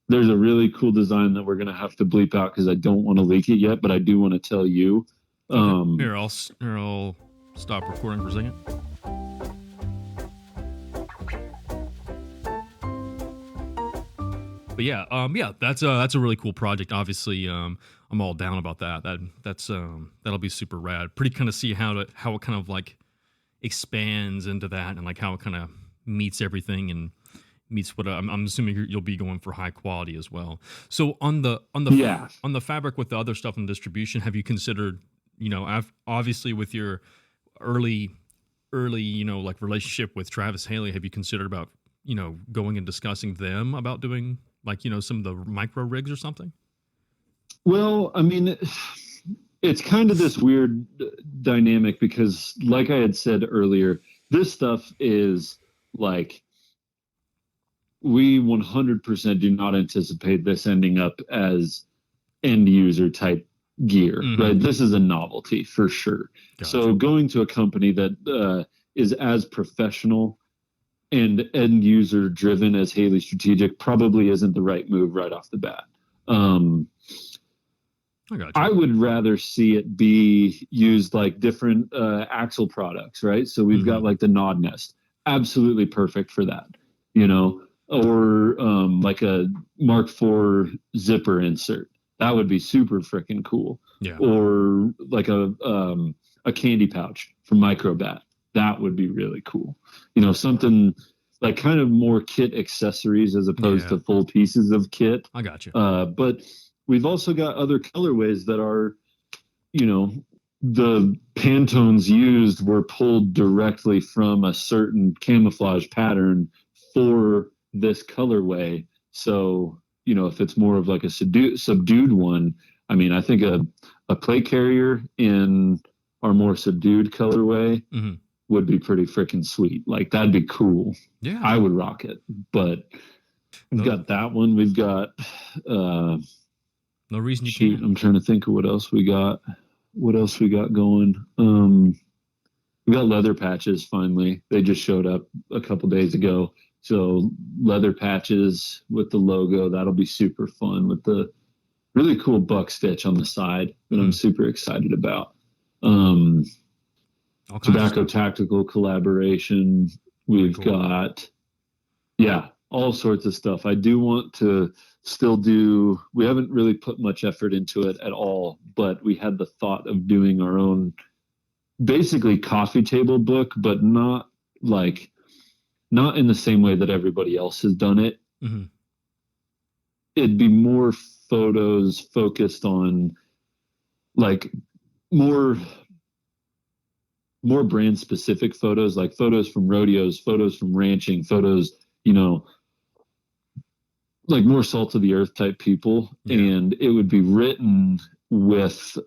There's a really cool design that we're going to have to bleep out because I don't want to leak it yet, but I do want to tell you. Here, I'll stop recording for a second. But yeah, that's a really cool project. Obviously, I'm all down about that. That'll be super rad. Pretty kind of see how it kind of like expands into that, and like how it kind of meets everything and meets what I'm assuming you'll be going for high quality as well. So on the fabric with the other stuff in distribution, have you considered, you know, obviously with your early, you know, like relationship with Travis Haley, have you considered about, you know, going and discussing them about doing like, you know, some of the micro rigs or something? Well, I mean, it's kind of this weird dynamic because like I had said earlier, this stuff is like, we 100% do not anticipate this ending up as end user type gear, right? This is a novelty for sure. Gotcha. So going to a company that is as professional and end user driven as Haley Strategic probably isn't the right move right off the bat. I would rather see it be used like different axle products, right? So we've got like the Nod Nest, absolutely perfect for that, you know, or like a Mark IV zipper insert. That would be super freaking cool. Yeah. Or like a candy pouch from Microbat. That would be really cool. You know, something like kind of more kit accessories as opposed to full pieces of kit. I got you. But we've also got other colorways that are, you know, the Pantones used were pulled directly from a certain camouflage pattern for this colorway. So, you know, if it's more of like a subdued one, I mean, I think a plate carrier in our more subdued colorway would be pretty freaking sweet. Like that'd be cool. Yeah, I would rock it. But we've got that one. We've got no reason you can't. I'm trying to think of what else we got. What else we got going? We got leather patches finally. They just showed up a couple days ago. So leather patches with the logo, that'll be super fun with the really cool buck stitch on the side that I'm super excited about. Tobacco Tactical collaboration. We've got, all sorts of stuff. I do want to still do, we haven't really put much effort into it at all, but we had the thought of doing our own basically coffee table book, but not in the same way that everybody else has done it. It'd be more photos focused on like more brand specific photos, like photos from rodeos, photos from ranching, photos, you know, like more salt of the earth type people. And it would be written with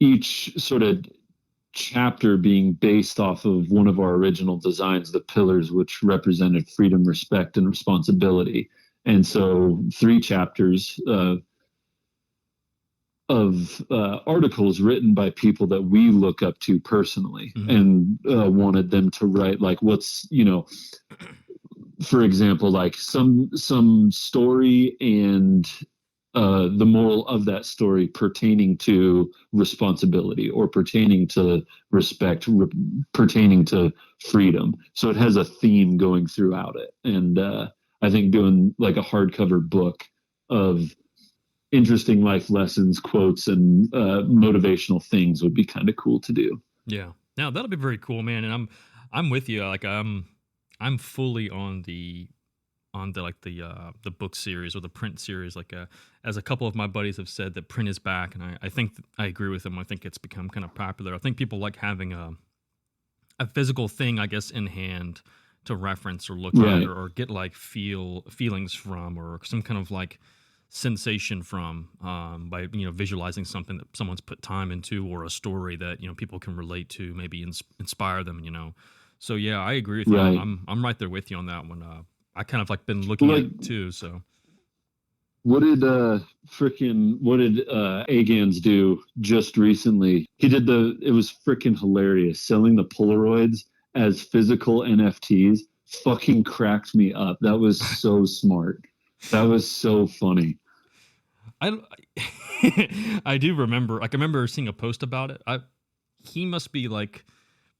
each sort of chapter being based off of one of our original designs, the pillars, which represented freedom, respect, and responsibility. And so 3 chapters of articles written by people that we look up to personally and wanted them to write like what's, you know, for example, like some story and the moral of that story pertaining to responsibility or pertaining to respect, pertaining to freedom. So it has a theme going throughout it. And I think doing like a hardcover book of interesting life lessons, quotes, and motivational things would be kind of cool to do. Yeah. Now that'll be very cool, man. And I'm with you. Like I'm fully on the book series or the print series. Like as a couple of my buddies have said that print is back, and I think I agree with them. I think it's become kind of popular. I think people like having a physical thing, I guess, in hand to reference or look at or get like feelings from, or some kind of like sensation from by, you know, visualizing something that someone's put time into, or a story that, you know, people can relate to, maybe inspire them, you know. So yeah, I agree with you. I'm right there with you on that one. I kind of like been looking at it too. So what did Agans do just recently? He did it was freaking hilarious, selling the Polaroids as physical NFTs. Fucking cracked me up. That was so smart. That was so funny. I do remember, like I remember seeing a post about it. He must be like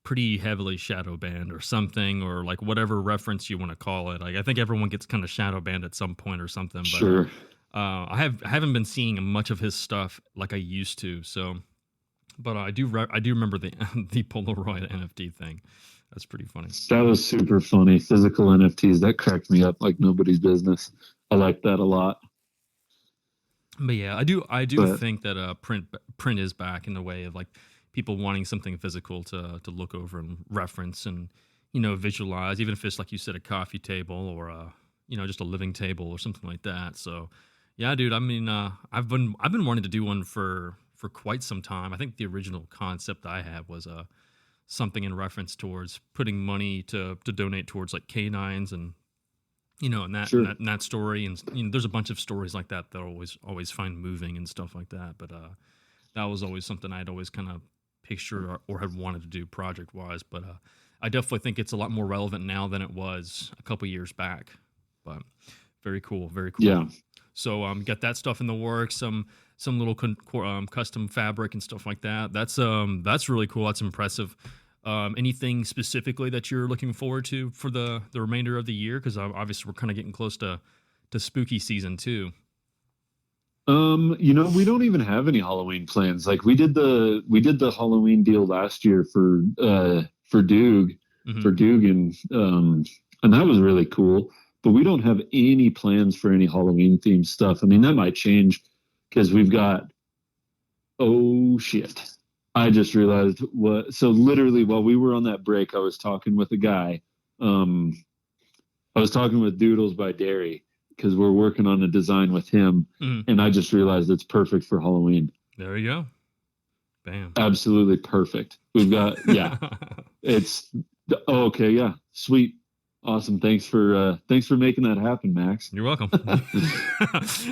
pretty heavily shadow banned or something, or like whatever reference you want to call it. Like I think everyone gets kind of shadow banned at some point or something. But, sure. I haven't been seeing much of his stuff like I used to. So, but I do remember the Polaroid NFT thing. That's pretty funny. That was super funny. Physical NFTs, that cracked me up like nobody's business. I like that a lot. But yeah, I do think that print is back in the way of like people wanting something physical to look over and reference and, you know, visualize, even if it's like you said, a coffee table or you know, just a living table or something like that. So yeah, dude, I mean, I've been wanting to do one for quite some time. I think the original concept I had was something in reference towards putting money to donate towards like canines and and that story, and there's a bunch of stories like that I always find moving and stuff like that. But that was always something I'd always kind of pictured or had wanted to do project wise. But I definitely think it's a lot more relevant now than it was a couple years back. But very cool, very cool. Yeah. So got that stuff in the works, some little custom fabric and stuff like that. That's really cool. That's impressive. Anything specifically that you're looking forward to for the remainder of the year? Because obviously we're kind of getting close to spooky season too. We don't even have any Halloween plans. Like we did the Halloween deal last year for Doog, for Dugan, and that was really cool. But we don't have any plans for any Halloween themed stuff. I mean, that might change because we've got. Oh shit! I just realized what. So literally, while we were on that break, I was talking with a guy. I was talking with Doodles by Derry because we're working on a design with him, and I just realized it's perfect for Halloween. There you go. Bam. Absolutely perfect. We've got it's okay. Yeah, sweet. Awesome. Thanks for making that happen, Max. You're welcome.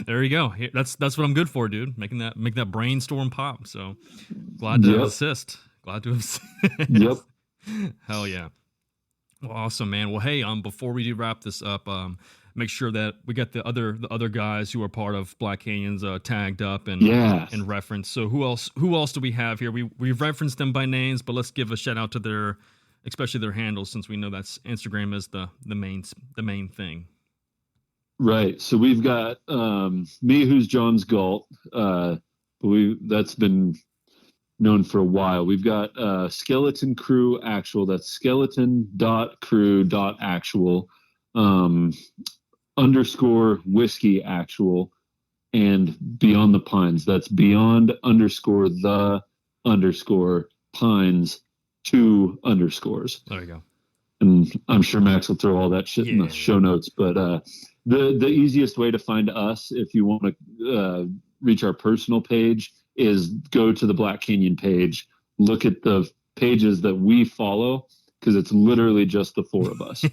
There you go. That's what I'm good for, dude. Make that brainstorm pop. So glad to assist. Glad to assist. Yep. Hell yeah. Well, awesome, man. Well, hey, before we do wrap this up, make sure that we got the other guys who are part of Black Canyons tagged up and referenced. So who else do we have here? We've referenced them by names, but let's give a shout out to especially their handles, since we know that's Instagram is the main thing. Right. So we've got me, who's John's Galt. That's been known for a while. We've got Skeleton Crew Actual. That's skeleton.crew.actual _ whiskey actual, and Beyond the Pines. That's beyond _ the _ pines 2 underscores. There you go. And I'm sure Max will throw all that shit in the show notes. But the easiest way to find us, if you want to reach our personal page, is go to the Black Canyon page, look at the pages that we follow, because it's literally just the 4 of us.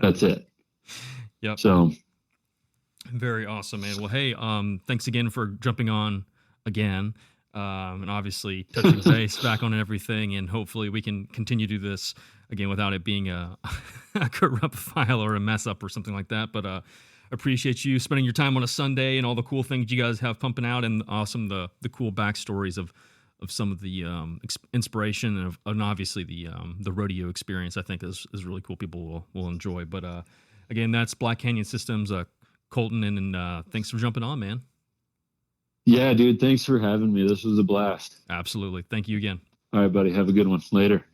That's it. Yep. So very awesome, man. Well, hey, thanks again for jumping on again. And obviously touching base back on everything, and hopefully we can continue to do this again without it being a corrupt file or a mess up or something like that. But appreciate you spending your time on a Sunday and all the cool things you guys have pumping out, and awesome the cool backstories of some of the inspiration and obviously the rodeo experience. I think is really cool. People will enjoy. But again, that's Black Canyon Systems, Colton, and thanks for jumping on, man. Yeah, dude. Thanks for having me. This was a blast. Absolutely. Thank you again. All right, buddy. Have a good one. Later.